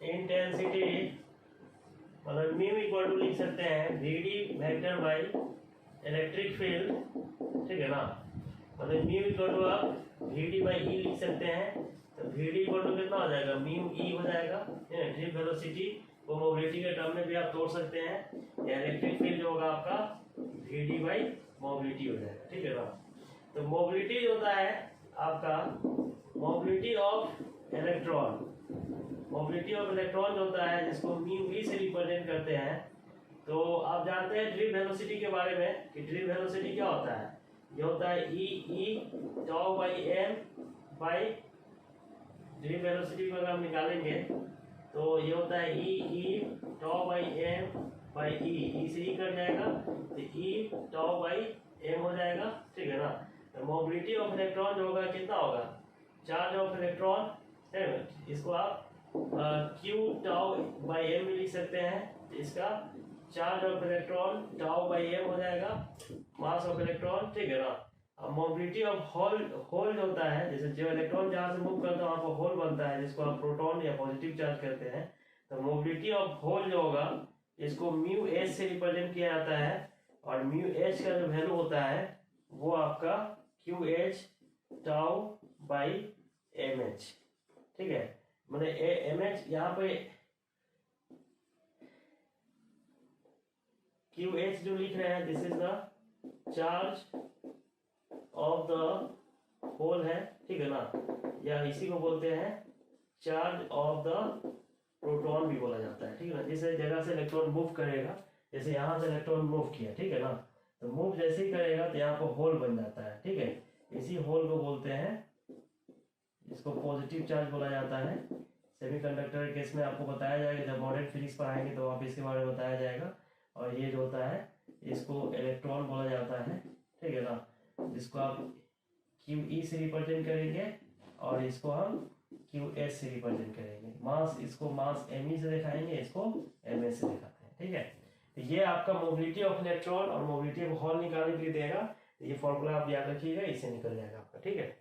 intensity, मतलब म्यू इक्वल टू लिख सकते हैं VD vector by electric field, ठीक है ना। मतलब म्यू इक्वल टू आप वीडी बाई ई लिख सकते हैं, तो वीडी इक्वल टू कितना हो जाएगा, म्यू ई हो जाएगा, ड्रिफ्ट वेलोसिटी को मोबिलिटी के टर्म में भी आप तोड़ सकते हैं, या इलेक्ट्रिक फील्ड जो होगा आपका वीडी बाई मोबिलिटी हो जाएगा, ठीक है ना। तो मोबिलिटी जो होता है आपका mobility of electron, mobility of electron जो होता है जिसको म्यू ई से रिप्रेजेंट करते हैं। तो आप जानते हैं ड्रिफ्ट वेलोसिटी के बारे में कि ड्रिफ्ट वेलोसिटी क्या होता है, ये होता है E tau by M by, drift velocity को अगर हम निकालेंगे तो ये होता है E tau by M by E से ई कट जाएगा तो ई टाउ बाई एम हो जाएगा, ठीक है ना। तो मोबिलिटी ऑफ इलेक्ट्रॉन जो होगा कितना होगा, चार्ज ऑफ इलेक्ट्रॉन, इसको आप क्यू टाउ बाई एम भी लिख सकते हैं, तो इसका charge of electron tau by M हो जाएगा, मास ऑफ इलेक्ट्रॉन, ठीक है ना। अब मोबिलिटी ऑफ होल जो होता है, जैसे जो इलेक्ट्रॉन जहां से मूव करता है वहां पर होल बनता है जिसको आप प्रोटॉन या पॉजिटिव चार्ज कहते हैं। तो मोबिलिटी ऑफ होल जो होगा इसको म्यू एच से रिप्रेजेंट किया जाता है, और म्यू एच का जो वैल्यू होता है वो आपका Q H tau by M H, ठीक है। मतलब एम एच यहाँ पे क्यू एच जो लिख रहे हैं this is the charge of the hole है, ठीक है ना, या इसी को बोलते हैं चार्ज ऑफ द प्रोटॉन भी बोला जाता है, ठीक है ना। जिस जगह से इलेक्ट्रॉन मूव करेगा, जैसे यहाँ से इलेक्ट्रॉन मूव किया, ठीक है ना, तो मूव जैसे ही करेगा तो यहाँ पर होल बन जाता है, ठीक है। इसी होल को बोलते हैं, इसको पॉजिटिव चार्ज बोला जाता है। सेमीकंडक्टर के केस में आपको बताया जाएगा, जब मॉडर्न फिजिक्स पढ़ाएंगे तो आप इसके बारे में बताया जाएगा। और ये जो होता है इसको इलेक्ट्रॉन बोला जाता है, ठीक है ना, जिसको आप क्यू ई से रिप्रेजेंट करेंगे और इसको हम क्यू एस से रिप्रेजेंट करेंगे। मास, इसको मास एम ई से दिखाएंगे, इसको एम एस से दिखाते हैं, ठीक है। तो ये आपका मोबिलिटी ऑफ इलेक्ट्रॉन और मोबिलिटी ऑफ होल निकालने के लिए देगा। तो ये फॉर्मूला आप याद रखिएगा, इससे निकल जाएगा आपका, ठीक है।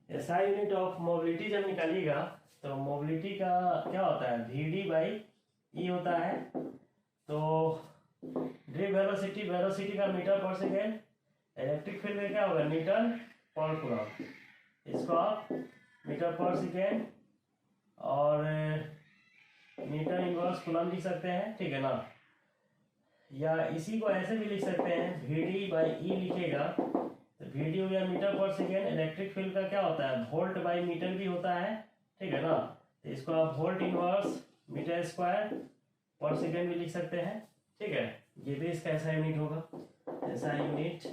एसआई यूनिट ऑफ मोबिलिटी जब निकालिएगा तो मोबिलिटी का क्या होता है, वीडी बाई ई होता है। तो ड्रिफ्ट वेलोसिटी का मीटर पर सेकेंड, इलेक्ट्रिक फील्ड में क्या होगा, न्यूटन पर कूलम। इसको आप मीटर पर सेकेंड और न्यूटन इनवर्स कूलम लिख सकते हैं, ठीक है ना। या इसी को ऐसे भी लिख सकते हैं, VD बाई ई लिखेगा तो VD हो गया मीटर पर सेकेंड। इलेक्ट्रिक फील्ड का क्या होता है, वोल्ट बाई मीटर भी होता है, ठीक है ना। तो इसको आप वोल्ट इनवर्स मीटर स्क्वायर पर सेकेंड भी लिख सकते हैं, ठीक है। ये भी इसका ऐसा यूनिट होगा, ऐसा unit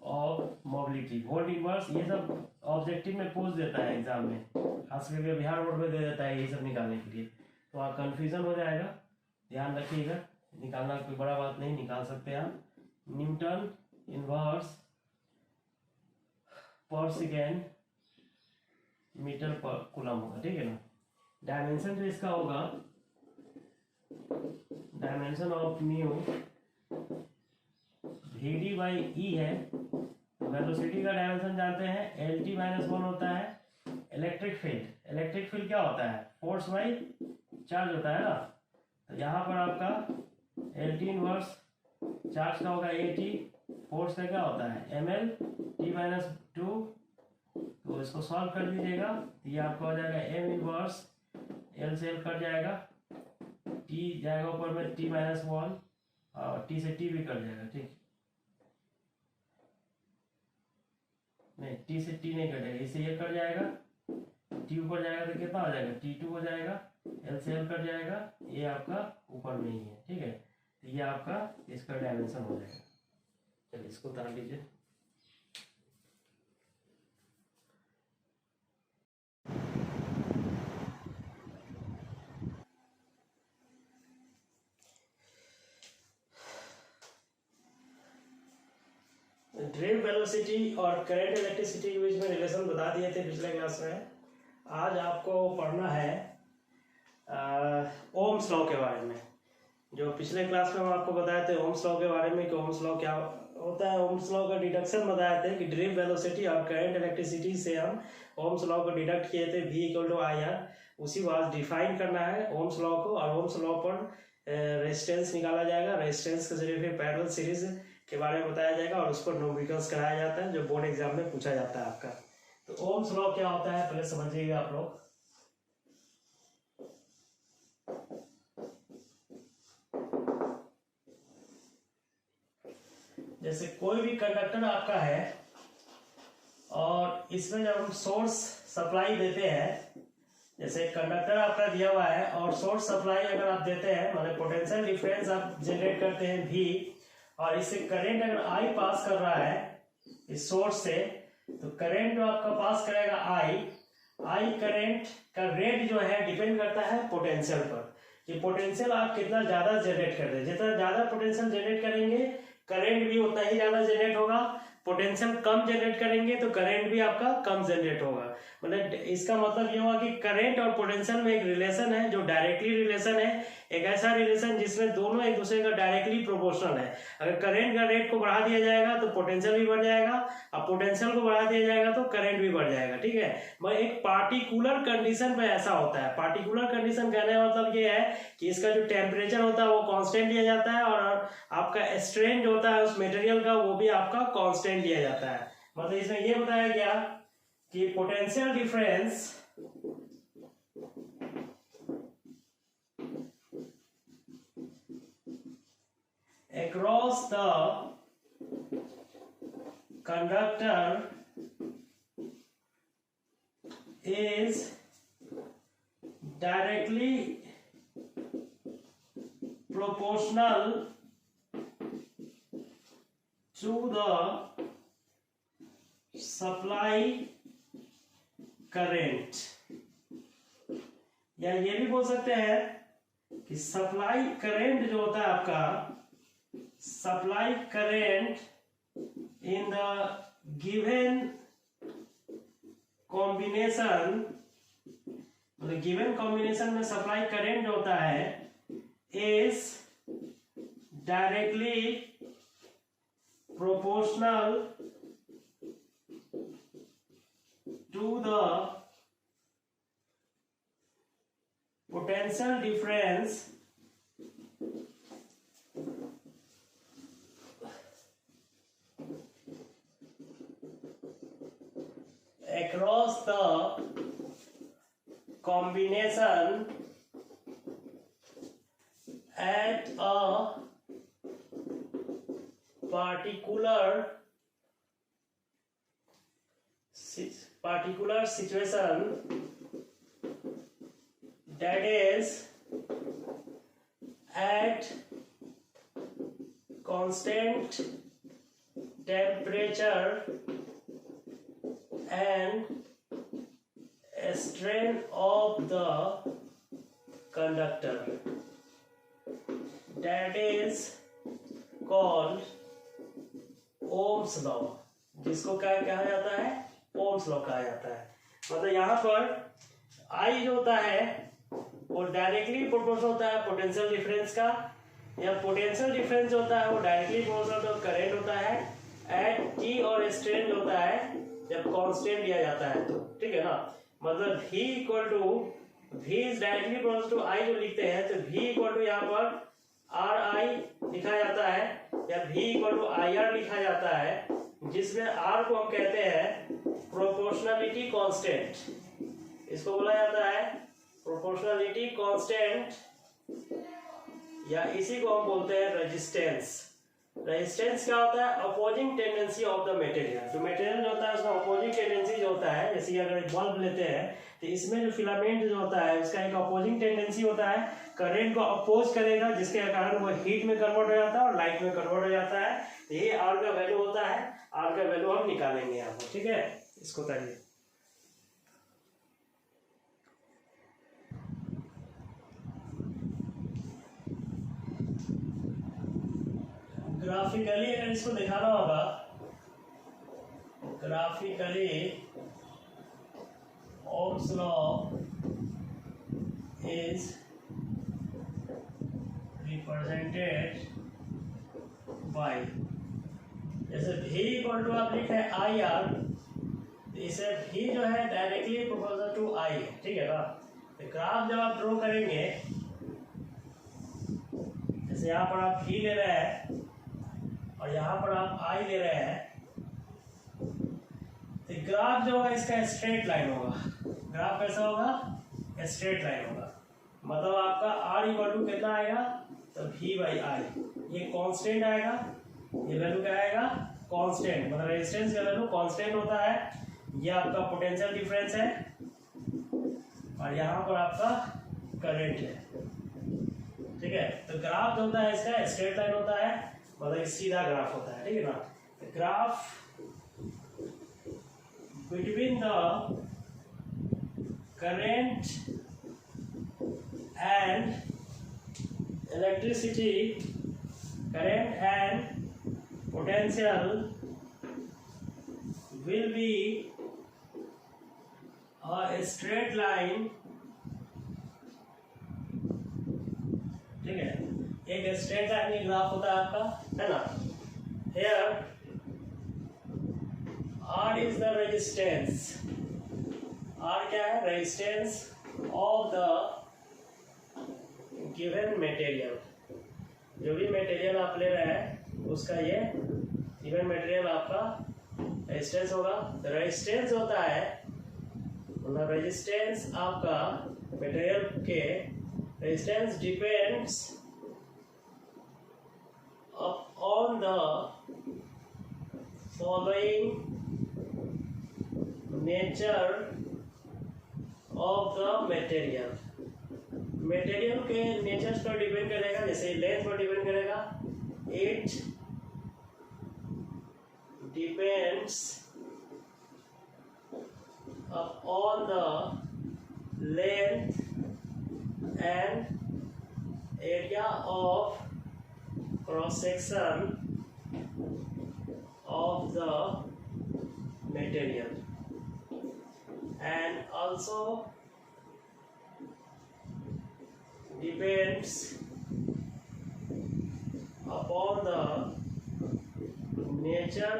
of mobility, volt inverse. ये सब ऑब्जेक्टिव में पूछ देता है एग्जाम में, खास करके बिहार बोर्ड में दे देता है ये सब निकालने के लिए, तो वहाँ कन्फ्यूजन हो जाएगा, ध्यान रखिएगा। निकालना कोई बड़ा बात नहीं, निकाल सकते हैं आप। न्यूटन इनवर्स पर सेकेंड मीटर पर कूलम होगा, ठीक है ना। डायमेंशन जो इसका होगा, dimension of mu VD by E है। वेलोसिटी का डायमेंशन जानते हैं, LT माइनस 1 होता है। इलेक्ट्रिक फील्ड क्या होता है, फोर्स बाई चार्ज होता है ना। तो यहाँ पर आपका LT इनवर्स चार्ज का होगा AT, फोर्स का क्या होता है ML T माइनस 2। तो इसको सॉल्व कर दीजिएगा, ये आपका हो जाएगा M इनवर्स L से L कट जाएगा, T जाएगा ऊपर में T माइनस 1 और T से T भी कट जाएगा, ठीक नहीं, T से T नहीं कटेगा, इससे ये कट जाएगा, T ऊपर जाएगा तो कितना हो जाएगा, T2 हो जाएगा, L से L कट जाएगा, ये आपका ऊपर में ही है, ठीक है। तो ये आपका इसका डायमेंशन हो जाएगा। चलिए इसको उतार लीजिए। ड्रिफ्ट वेलोसिटी और करंट इलेक्ट्रिसिटी के बीच में रिलेशन बता दिए थे पिछले क्लास में। आज आपको पढ़ना है ओम्स लॉ के बारे में। जो पिछले क्लास में हम आपको बताए थे ओम्स लॉ के बारे में कि ओम्स लॉ क्या होता है। ओम्स लॉ का डिडक्शन बताए थे कि ड्रिफ्ट वेलोसिटी और करंट इलेक्ट्रिसिटी से हम ओम्स लॉ को डिडक्ट किए थे, V = IR। उसी को आज डिफाइन करना है ओम्स लॉ को, और ओम्स लॉ पर रेजिस्टेंस निकाला जाएगा। रेजिस्टेंस के जरिए फिर पैरेलल सीरीज के बारे में बताया जाएगा और उस पर न्यूमेरिकल्स कराया जाता है जो बोर्ड एग्जाम में पूछा जाता है आपका। तो ओम्स लॉ क्या होता है पहले समझिएगा आप लोग। जैसे कोई भी कंडक्टर आपका है और इसमें जब हम सोर्स सप्लाई देते हैं, जैसे कंडक्टर आपका दिया हुआ है और सोर्स सप्लाई अगर आप देते हैं, मतलब पोटेंशियल डिफरेंस आप जनरेट करते हैं V, और इससे करंट अगर I पास कर रहा है इस सोर्स से, तो करंट जो आपका पास करेगा I करंट का रेट जो है डिपेंड करता है पोटेंशियल पर, कि पोटेंशियल आप कितना ज्यादा जनरेट कर रहे हैं। जितना ज्यादा पोटेंशियल जनरेट करेंगे करंट भी उतना ही ज्यादा जनरेट होगा। पोटेंशियल कम जनरेट करेंगे तो करंट भी आपका कम जनरेट होगा। मतलब इसका मतलब ये हुआ कि करंट और पोटेंशियल में एक रिलेशन है जो डायरेक्टली रिलेशन है, एक ऐसा रिलेशन जिसमें दोनों एक दूसरे का डायरेक्टली प्रोपोर्शनल है। अगर करंट का रेट को बढ़ा दिया जाएगा तो पोटेंशियल भी बढ़ जाएगा, और पोटेंशियल को बढ़ा दिया जाएगा तो करंट भी बढ़ जाएगा, ठीक है। मगर एक पार्टिकुलर कंडीशन में ऐसा होता है। पार्टिकुलर कंडीशन कहने का मतलब ये है कि इसका जो टेम्परेचर होता है वो कांस्टेंट लिया जाता है, और आपका स्ट्रेन जो होता है उस मटेरियल का वो भी आपका कांस्टेंट लिया जाता है। मतलब इसमें ये बताया गया कि potential difference across the conductor is directly proportional to the supply current, या ये भी बोल सकते हैं कि सप्लाई करंट जो होता है आपका, supply current in the given combination, मतलब गिवन कॉम्बिनेशन में सप्लाई करंट जो होता है is directly proportional to the potential difference across the combination at a particular situation that is at constant temperature and strain of the conductor, that is called Ohm's law, जिसको क्या कहा जाता है, Ohm's law कहा जाता है। मतलब यहाँ पर I जो होता है वो डायरेक्टली प्रोपोर्शनल होता है पोटेंशियल डिफरेंस का, या पोटेंशियल डिफरेंस जो होता है वो डायरेक्टली प्रोपोर्शनल टू करंट होता है एट टी, और स्ट्रेन जो होता है जब कांस्टेंट लिया जाता है तो, ठीक है ना। मतलब V equal to V is directly proportional to I जो लिखते हैं तो V इक्वल टू यहाँ पर RI लिखा जाता है या V इक्वल टू IR लिखा जाता है, जिसमें R को हम कहते हैं प्रोपोर्शनलिटी कांस्टेंट, इसको बोला जाता है प्रोपोर्शनलिटी कांस्टेंट, या इसी को हम बोलते हैं रेजिस्टेंस। रेजिस्टेंस क्या होता है, opposing tendency of the material. जो मटेरियल जो होता है उसमें अपोजिंग टेंडेंसी जो होता है, जैसे अगर एक बल्ब लेते हैं तो इसमें जो फिलामेंट जो होता है उसका एक अपोजिंग टेंडेंसी होता है, करंट को अपोज करेगा, जिसके कारण वो हीट में कन्वर्ट हो जाता है और लाइट में कन्वर्ट हो जाता है। तो ये आर का वैल्यू होता है, आर का वैल्यू हम निकालेंगे यहाँ पर, ठीक है। इसको करिए, ग्राफिकली अगर इसको दिखाना होगा, graphically Ohm's law is represented by, जैसे V इक्वल टू आप लिखे आई आर, इसे V जो है डायरेक्टली प्रोपोर्शनल टू I है, ठीक है ना। तो ग्राफ जब आप ड्रॉ करेंगे, जैसे यहाँ पर आप V ले रहे हैं और यहाँ पर आप I ले रहे हैं, तो ग्राफ जो होगा इसका स्ट्रेट लाइन होगा। ग्राफ कैसा होगा, स्ट्रेट लाइन होगा। मतलब आपका R इक्वल टू कितना आएगा, तो V बाई I, ये कांस्टेंट आएगा, ये वैल्यू क्या आएगा, कांस्टेंट। मतलब रेजिस्टेंस का वैल्यू कांस्टेंट होता है, ये आपका पोटेंशियल डिफरेंस है और यहाँ पर आपका करंट है, ठीक है। तो ग्राफ जो होता है इसका स्ट्रेट लाइन होता है, मतलब सीधा ग्राफ होता है, ठीक है ना। तो graph between the current and electricity, current and potential will be a straight line, ठीक है। एक स्ट्रेट लाइन में ग्राफ होता है आपका, है ना। Here R is the resistance, R क्या है, resistance of the given material. जो भी मटेरियल आप ले रहे हैं उसका ये गिवन मटेरियल आपका रेजिस्टेंस होगा। रेजिस्टेंस होता है, मतलब रेजिस्टेंस आपका मटेरियल के, resistance depends on the following nature of the material। Material के नेचर पर डिपेंड करेगा, जैसे लेंथ पर डिपेंड करेगा, it depends upon the length and area of cross section of the material, and also depends upon the nature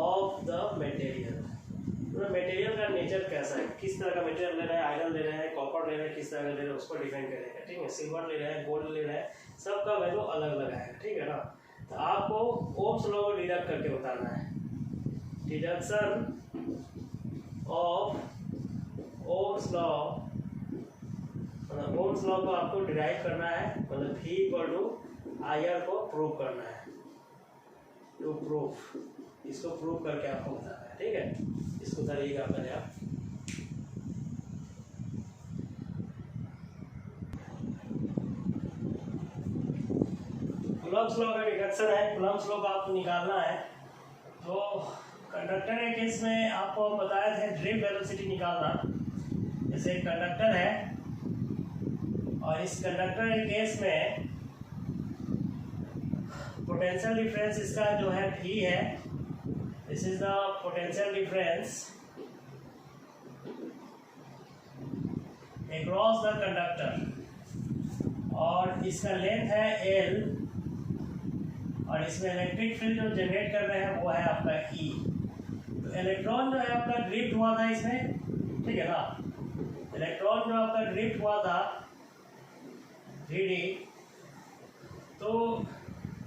of the material। Material का nature कैसा है, किस तरह का मटेरियल ले रहा है, आयरन ले रहा है, कॉपर ले रहा है, किस तरह का ले रहा है उसको डिफाइन करेगा, ठीक है। सिल्वर ले रहा है, गोल्ड ले रहा है, सबका वैल्यू अलग अलग आएगा, ठीक है ना। तो आपको ओम्स लॉ को डिडक्ट करके बताना है। डिडक्शन ऑफ ओम्स लॉ, मतलब ओम्स लॉ को आपको डिराइव करना है, मतलब V इक्वल टू IR को प्रूव करना है, टू प्रूफ, इसको प्रूव करके आपको बताना है, ठीक है। इसको करिएगा पहले आप। कूलम्ब्स लॉ का डिडक्शन है, कूलम्ब्स लॉ का आपको निकालना है। तो कंडक्टर के केस में आपको बताया था ड्रिफ्ट वेलोसिटी निकालना। जैसे कंडक्टर है और इस कंडक्टर के केस में पोटेंशियल डिफरेंस इसका जो है V है, this is the potential difference across the conductor, और इसका लेंथ है L, और इसमें इलेक्ट्रिक फील्ड जो जनरेट कर रहे हैं वो है आपका E। तो इलेक्ट्रॉन जो है आपका ड्रिफ्ट हुआ था इसमें, ठीक है ना, इलेक्ट्रॉन जो आपका ड्रिफ्ट हुआ था डी, तो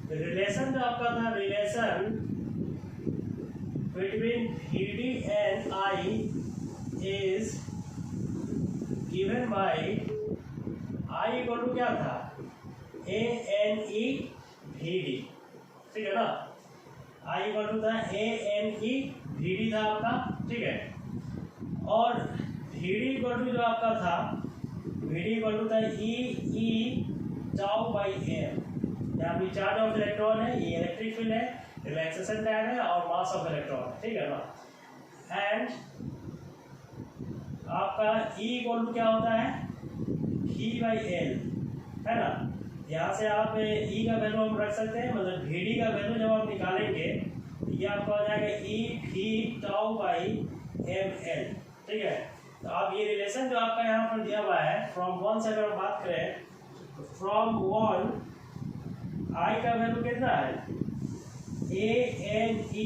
रिलेशन जो आपका था, relation between D and I is given by I equal to क्या था, A N E V D, ठीक है ना, आई इक्वल टू था A N E V D था आपका, ठीक है। और वी डी इक्वल टू जो आपका था, वी डी इक्वल टू था ई टाउ बाई एम, यहाँ पे चार्ज ऑफ इलेक्ट्रॉन है, ये इलेक्ट्रिक फील्ड है, रिलैक्सेशन टाइम है और मास ऑफ इलेक्ट्रॉन है, ठीक है ना। एंड आपका E इक्वल टू क्या होता है, V बाई एल, है ना। यहाँ से आप E का वैल्यू हम रख सकते हैं, मतलब VD का वैल्यू जब आप निकालेंगे ये आपका हो जाएगा E V tau by M L, ठीक है। तो आप ये रिलेशन जो आपका यहाँ पर दिया हुआ है, फ्रॉम वन से अगर हम बात करें, फ्रॉम वन I का वैल्यू कितना है, A N E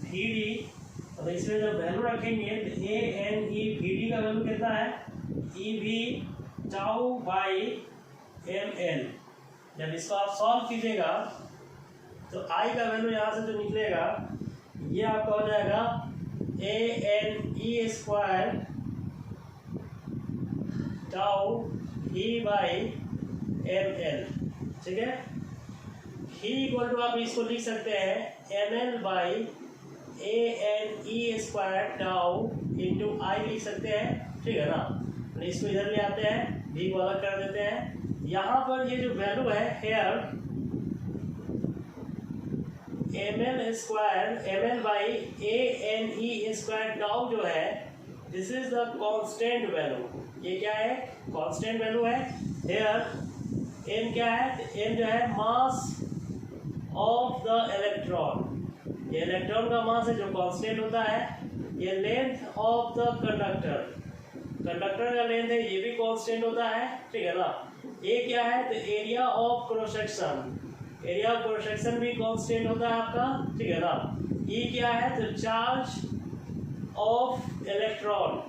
V D, तो इसमें जब वैल्यू रखेंगे तो A N E V D का वैल्यू कितना है, E V tau by M L. जब इसको आप सॉल्व कीजिएगा तो आई का वैल्यू यहाँ से जो निकलेगा ये आपका हो जाएगा A N E square tau E by M L, ठीक है। ही इक्वल टू आप इसको लिख सकते हैं M L by A N E square tau into I लिख सकते हैं, ठीक है ना। इसको इधर ले आते हैं, भी को अलग कर देते हैं। यहाँ पर ये जो वैल्यू है here M L square, M L by A N E square tau जो है, this is the constant value. ये क्या है, कांस्टेंट वैल्यू है। हेयर एम क्या है, एम जो है मास ऑफ द इलेक्ट्रॉन, ये इलेक्ट्रॉन का मास है जो कांस्टेंट होता है। ये length of the conductor, conductor का लेंथ है, ये भी कांस्टेंट होता है, ठीक है ना। ये क्या है, तो area of cross section, area of cross section भी कांस्टेंट होता है आपका, ठीक है ना। ये क्या है, तो चार्ज ऑफ इलेक्ट्रॉन,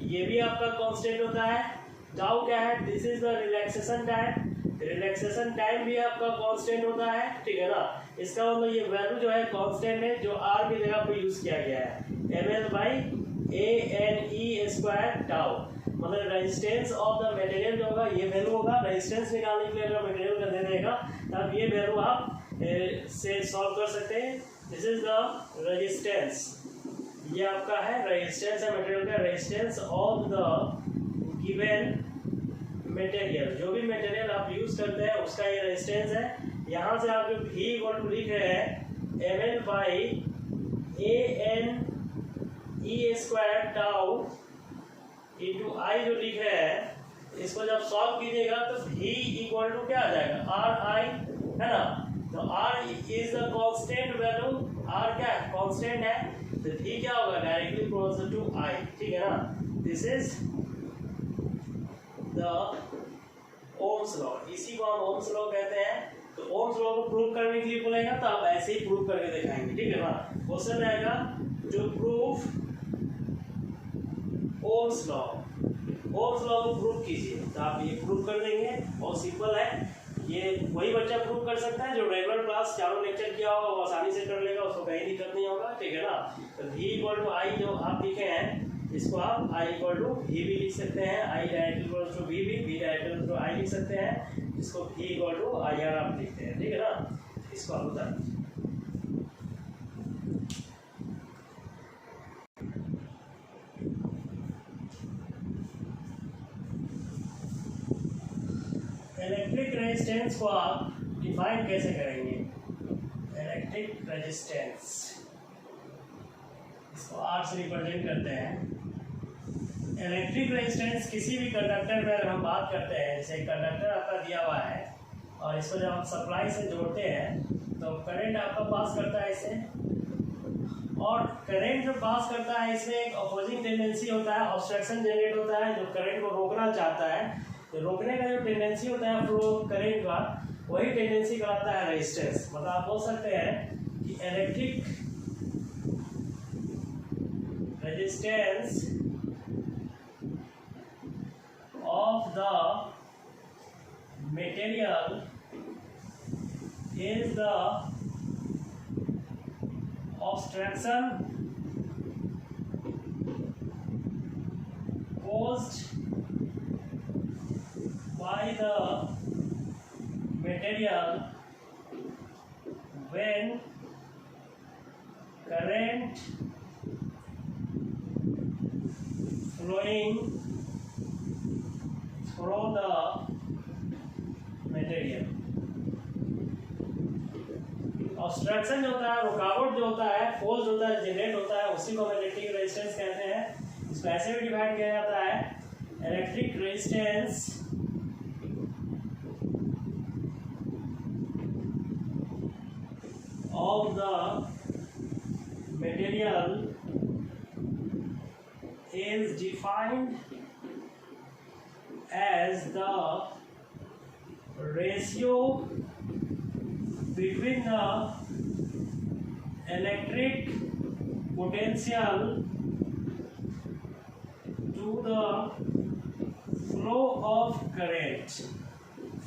ये भी आपका कांस्टेंट होता है। टाउ क्या है, this is the relaxation time, relaxation time भी आपका कांस्टेंट होता है, ठीक है ना। इसका मतलब ये वैल्यू जो है कांस्टेंट है, जो आर की जगह पर यूज किया गया है, M L by A N E square tau. मतलब रेजिस्टेंस ऑफ द मटेरियल जो होगा ये वैल्यू होगा, रेजिस्टेंस निकालने के लिए अगर मटेरियल का दे देगा तब ये वैल्यू आप से सॉल्व कर सकते हैं। दिस इज द रेजिस्टेंस, ये आपका है रेजिस्टेंस है मटेरियल का, resistance of the given material, जो भी मटेरियल आप यूज करते हैं उसका ये रेजिस्टेंस है। यहाँ से आप जो V इक्वल टू लिख रहे हैं M L by A N E square tau into I जो लिख रहे हैं, इसको जब सॉल्व कीजिएगा तो V इक्वल टू क्या आ जाएगा, आर आई, है ना। तो R is the constant value, R क्या है, कांस्टेंट है, तो V क्या होगा, डायरेक्टली प्रोपोर्शनल टू I, ठीक है ना। This is the Ohm's law, इसी को हम ओम्स लॉ कहते हैं। तो ओम्स लॉ को प्रूव करने के लिए बोलेगा तो आप ऐसे ही प्रूव करके दिखाएंगे, ठीक है ना। क्वेश्चन रहेगा to prove Ohm's law, Ohm's law को प्रूव कीजिए, तो आप ये प्रूव कर देंगे, बहुत सिंपल है। ये वही बच्चा प्रूव कर सकता है जो रेगुलर क्लास चारों लेक्चर किया होगा, वो आसानी से कर लेगा, उसको कहीं दिक्कत नहीं होगा, ठीक है ना। तो V इक्वल टू आई जो आप लिखे हैं इसको आप I इक्वल टू वी भी लिख सकते हैं, I direct equal to V भी, वी डायरेक्ट टू I लिख सकते हैं, इसको V इक्वल टू IR आप लिखते हैं, ठीक है ना। इसको आप बता दीजिए। इलेक्ट्रिक रेजिस्टेंस को आप डिफाइन कैसे करेंगे? इलेक्ट्रिक रेजिस्टेंस इसको R से रिप्रेजेंट करते हैं। इलेक्ट्रिक रेजिस्टेंस किसी भी कंडक्टर में अगर हम बात करते हैं, जैसे कंडक्टर आपका दिया हुआ है और इसको जब हम सप्लाई से जोड़ते हैं तो करंट आपका पास करता है इसे, और करंट जो पास करता है इसमें एक अपोजिंग टेंडेंसी होता है, ऑब्स्ट्रक्शन जनरेट होता है जो करंट को रोकना चाहता है। तो रोकने का जो टेंडेंसी होता है फ्लो करंट का, वही टेंडेंसी कराता है रेजिस्टेंस। मतलब आप बोल सकते हैं कि electric resistance of the material is the obstruction caused by the material when current flowing through the material। Obstruction जो होता है, रुकावट जो होता है, फोर्स होता है, जनरेट होता है, उसी को हम इलेक्ट्रिक रेजिस्टेंस कहते हैं। इसको ऐसे भी डिवाइड किया जाता है, electric resistance of the material is defined as the ratio between the electric potential to the flow of current।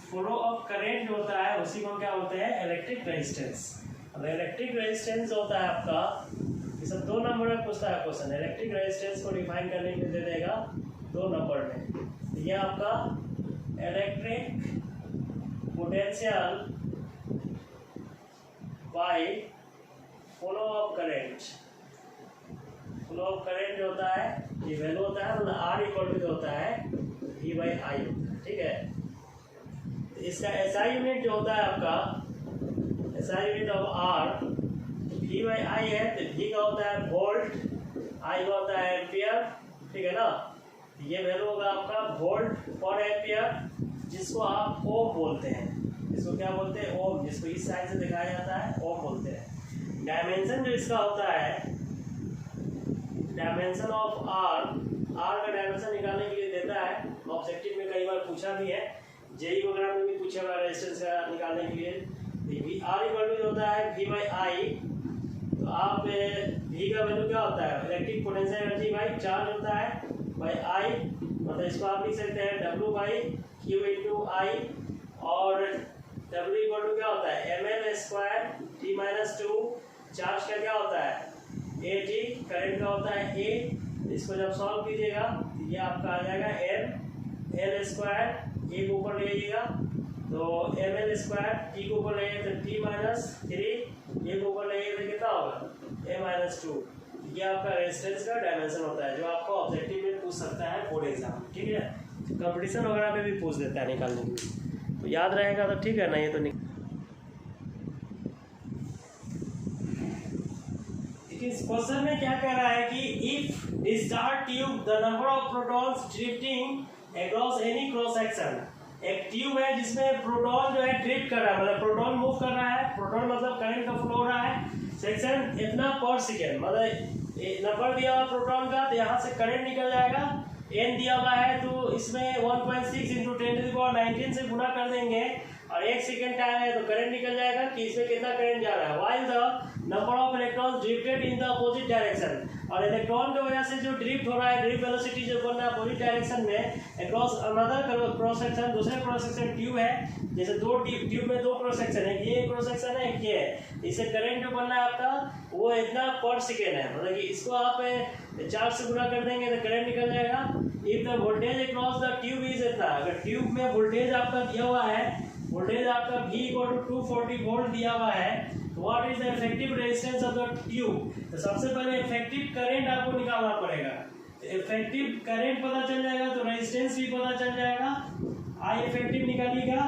Flow of current जो होता है उसी को क्या बोलते हैं? Electric resistance. अब इलेक्ट्रिक रेजिस्टेंस होता है आपका, ये सब 2 नंबर में पूछता है क्वेश्चन। इलेक्ट्रिक रेजिस्टेंस को डिफाइन करने के लिए दे देगा 2 नंबर में। ये आपका electric potential bye flow of current. Flow of current जो होता है ये वैल्यू होता है, मतलब R इक्वल टू होता है V बाई I, ठीक है। इसका SI यूनिट जो होता है आपका, SI unit of R V by I है, तो V का होता है वोल्ट, I का होता है एम्पियर, ठीक है ना। ये वैल्यू होगा आपका वोल्ट पर एम्पियर, जिसको आप ओम बोलते हैं। इसको क्या बोलते हैं? ओम, जिसको इस साइड से दिखाया जाता है ओम बोलते हैं। डायमेंशन जो इसका होता है, डायमेंशन ऑफ R का डायमेंशन निकालने के लिए देता है, ऑब्जेक्टिव में कई बार पूछा भी है, जेई वगैरह में भी पूछा हुआ है रेजिस्टेंस का निकालने के लिए। R इक्वल टू होता है V बाई I, तो आप V का वैल्यू क्या होता है? Electric potential energy by charge होता है बाई I, मतलब इसको आप लिख सकते हैं W by Q into I, और W इक्वल टू क्या होता है? ml square T minus 2। Charge का क्या होता है? AT, करंट का होता है A। इसको जब सॉल्व कीजिएगा तो ये आपका आ जाएगा M L स्क्वायर, A को ऊपर ले जाइएगा तो ml स्क्वायर, T को ऊपर ले जाइए तो T माइनस 3, A को ऊपर ले जाइए तो कितना होगा? A minus 2। ये आपका रेजिस्टेंस का डायमेंशन होता है, जो आपको ऑब्जेक्टिव में पूछ सकता है बोर्ड एग्जाम, ठीक है। कंपटीशन वगैरह में भी पूछ देता है निकालने के लिए, तो याद रहेगा तो ठीक है, नहीं तो नहीं। इस क्वेश्चन में क्या कह रहा है कि if discharge tube the number of protons drifting across any cross section. एक ट्यूब है जिसमें प्रोटॉन जो है ड्रिफ्ट कर रहा है, मतलब प्रोटॉन मूव कर रहा है, प्रोटॉन मतलब करंट का फ्लो हो रहा है, सेक्शन इतना पर सेकेंड, मतलब नंबर दिया हुआ प्रोटॉन का, तो यहाँ से करंट निकल जाएगा। n दिया हुआ है तो इसमें 1.6 इंटू 10⁻19 से गुना कर देंगे, और 1 सेकेंड टाइम है तो करंट निकल जाएगा कि इसमें कितना करंट जा रहा है। While the number of electrons drifted in the opposite direction, और इलेक्ट्रॉन की वजह से जो ड्रिफ्ट हो रहा है, ड्रिफ्ट वेलोसिटी जो बन रहा है अपोजिट डायरेक्शन में अक्रॉस अनदर क्रॉस सेक्शन, दूसरे क्रॉस सेक्शन ट्यूब है, जैसे दो ट्यूब में दो क्रॉस सेक्शन है, ये क्रॉस सेक्शन है, एक ये है, इसे करंट जो बनना है आपका वो इतना पर सेकेंड है, मतलब कि इसको आप 4 से गुणा कर देंगे तो करंट निकल जाएगा। If the voltage across the tube is इतना, अगर ट्यूब में वोल्टेज आपका दिया हुआ है, वोल्टेज आपका V = 240 वोल्ट दिया हुआ है, तो what is the effective resistance of the tube, तो सबसे पहले इफेक्टिव करंट आपको निकालना पड़ेगा। इफेक्टिव करंट पता चल जाएगा तो रेजिस्टेंस भी पता चल जाएगा। आई इफेक्टिव निकालिएगा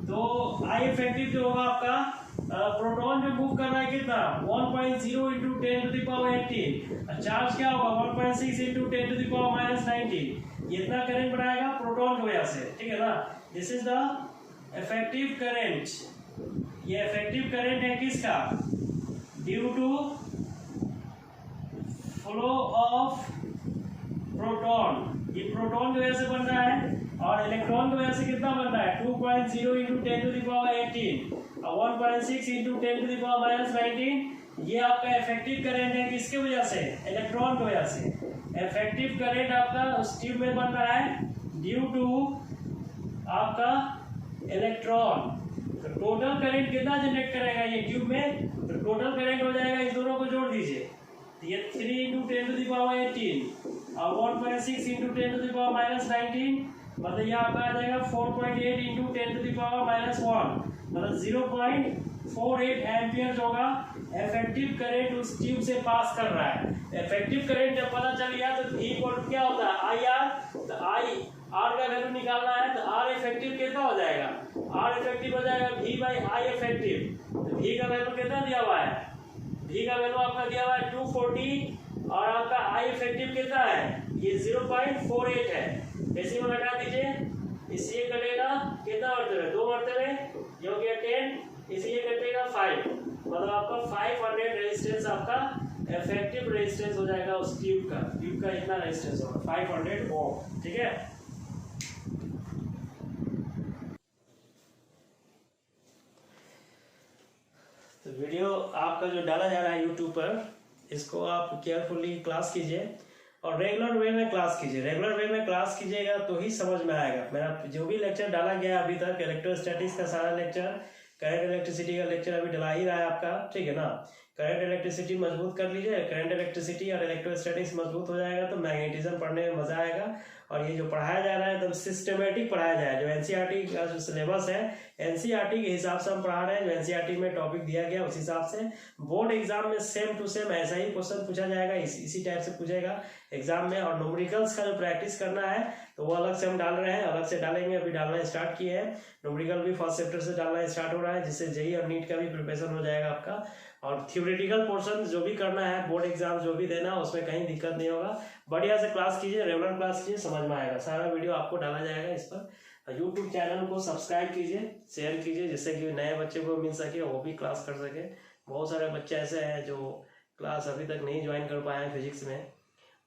तो आई इफेक्टिव जो होगा आपका प्रोटॉन जो मूव कर रहा है कितना 1.0 × 10⁻18, चार्ज क्या होगा 1.6 × 10⁻19, इतना करंट बनाएगा प्रोटॉन की वजह से, ठीक है ना। This is the effective current. ये इफेक्टिव करंट है किसका, due to flow of proton, ये प्रोटॉन की वजह से बन रहा है, और इलेक्ट्रॉन की वजह से कितना बन रहा है 2.0 × 10⁻18 और 1.6 × 10⁻19, ये आपका इफेक्टिव करंट है किसके वजह से, इलेक्ट्रॉन की वजह से। इफेक्टिव करंट आपका उस ट्यूब में बन रहा है ड्यू टू आपका इलेक्ट्रॉन। तो टोटल करंट कितना जनरेट करेगा ये ट्यूब में, तो टोटल करंट हो जाएगा, इस दोनों को जोड़ दीजिए, ये 3 × 10⁻18 और 1.6 × 10⁻19, मतलब ये आपका आ जाएगा 4.8 × 10⁻1, मतलब 0.48 एम्पियर होगा इफेक्टिव करंट उस ट्यूब से पास कर रहा है। इफेक्टिव करंट जब पता चल गया तो V = क्या होता है IR, तो आर का वैल्यू निकालना है, तो आर इफेक्टिव कितना हो जाएगा, आर इफेक्टिव हो जाएगा V/I इफेक्टिव। तो V का वैल्यू कितना दिया हुआ है, V का वैल्यू आपका दिया हुआ है 240 और आपका I इफेक्टिव कितना है, ये 0.48 है, इसी में लगा दीजिए, इसलिए कटेगा कितना मरतबे, 2 मरतबे जो कि 10, इसलिए कटेगा 5, मतलब आपका 500 रेजिस्टेंस आपका इफेक्टिव रेजिस्टेंस हो जाएगा उस ट्यूब का इतना रेजिस्टेंस होगा 500 ओम, ठीक है। तो वीडियो आपका जो डाला जा रहा है यूट्यूब पर, इसको आप केयरफुली क्लास कीजिए और रेगुलर वे में क्लास कीजिए। रेगुलर वे में क्लास कीजिएगा तो ही समझ में आएगा। मेरा जो भी लेक्चर डाला गया अभी तक, इलेक्ट्रोस्टैटिक्स का सारा लेक्चर, करंट इलेक्ट्रिसिटी का लेक्चर अभी डला ही रहा है आपका, ठीक है ना। करंट इलेक्ट्रिसिटी मजबूत कर लीजिए, करंट इलेक्ट्रिसिटी और इलेक्ट्रोस्टैटिक्स मजबूत हो जाएगा तो मैग्नेटिज्म पढ़ने में मजा आएगा। और ये जो पढ़ाया जा रहा है एकदम सिस्टमेटिक पढ़ाया जाए, जो एनसीईआरटी का जो सिलेबस है एनसीईआरटी के हिसाब से हम पढ़ा रहे हैं, जो एनसीईआरटी में टॉपिक दिया गया उस हिसाब से बोर्ड एग्जाम में सेम टू सेम ऐसा ही क्वेश्चन पूछा जाएगा, इसी टाइप से पूछेगा एग्जाम में। और न्यूमेरिकल्स का जो प्रैक्टिस करना है तो वो अलग से हम डाल रहे हैं, अलग से डालेंगे, अभी डालना स्टार्ट किए हैं। न्यूमेरिकल भी फर्स्ट चैप्टर से डालना स्टार्ट हो रहा है, जिससे जेईई और नीट का भी प्रिपरेशन हो जाएगा आपका। और थ्योरेटिकल पोर्शन जो भी करना है, बोर्ड एग्जाम जो भी देना है, उसमें कहीं दिक्कत नहीं होगा। बढ़िया से क्लास कीजिए, रेगुलर क्लास कीजिए, समझ में आएगा। सारा वीडियो आपको डाला जाएगा इस पर। यूट्यूब चैनल को सब्सक्राइब कीजिए, शेयर कीजिए, जिससे कि नए बच्चे को मिल सके, वो भी क्लास कर सके। बहुत सारे बच्चे ऐसे हैं जो क्लास अभी तक नहीं ज्वाइन कर पाए हैं फिजिक्स में,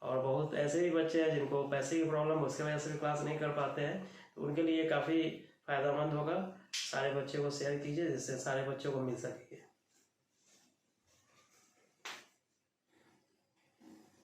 और बहुत ऐसे भी बच्चे हैं जिनको पैसे की प्रॉब्लम, उसके वजह से क्लास नहीं कर पाते हैं। तो उनके लिए काफ़ी फायदेमंद होगा। सारे बच्चों को शेयर कीजिए, जिससे सारे बच्चों को मिल सके।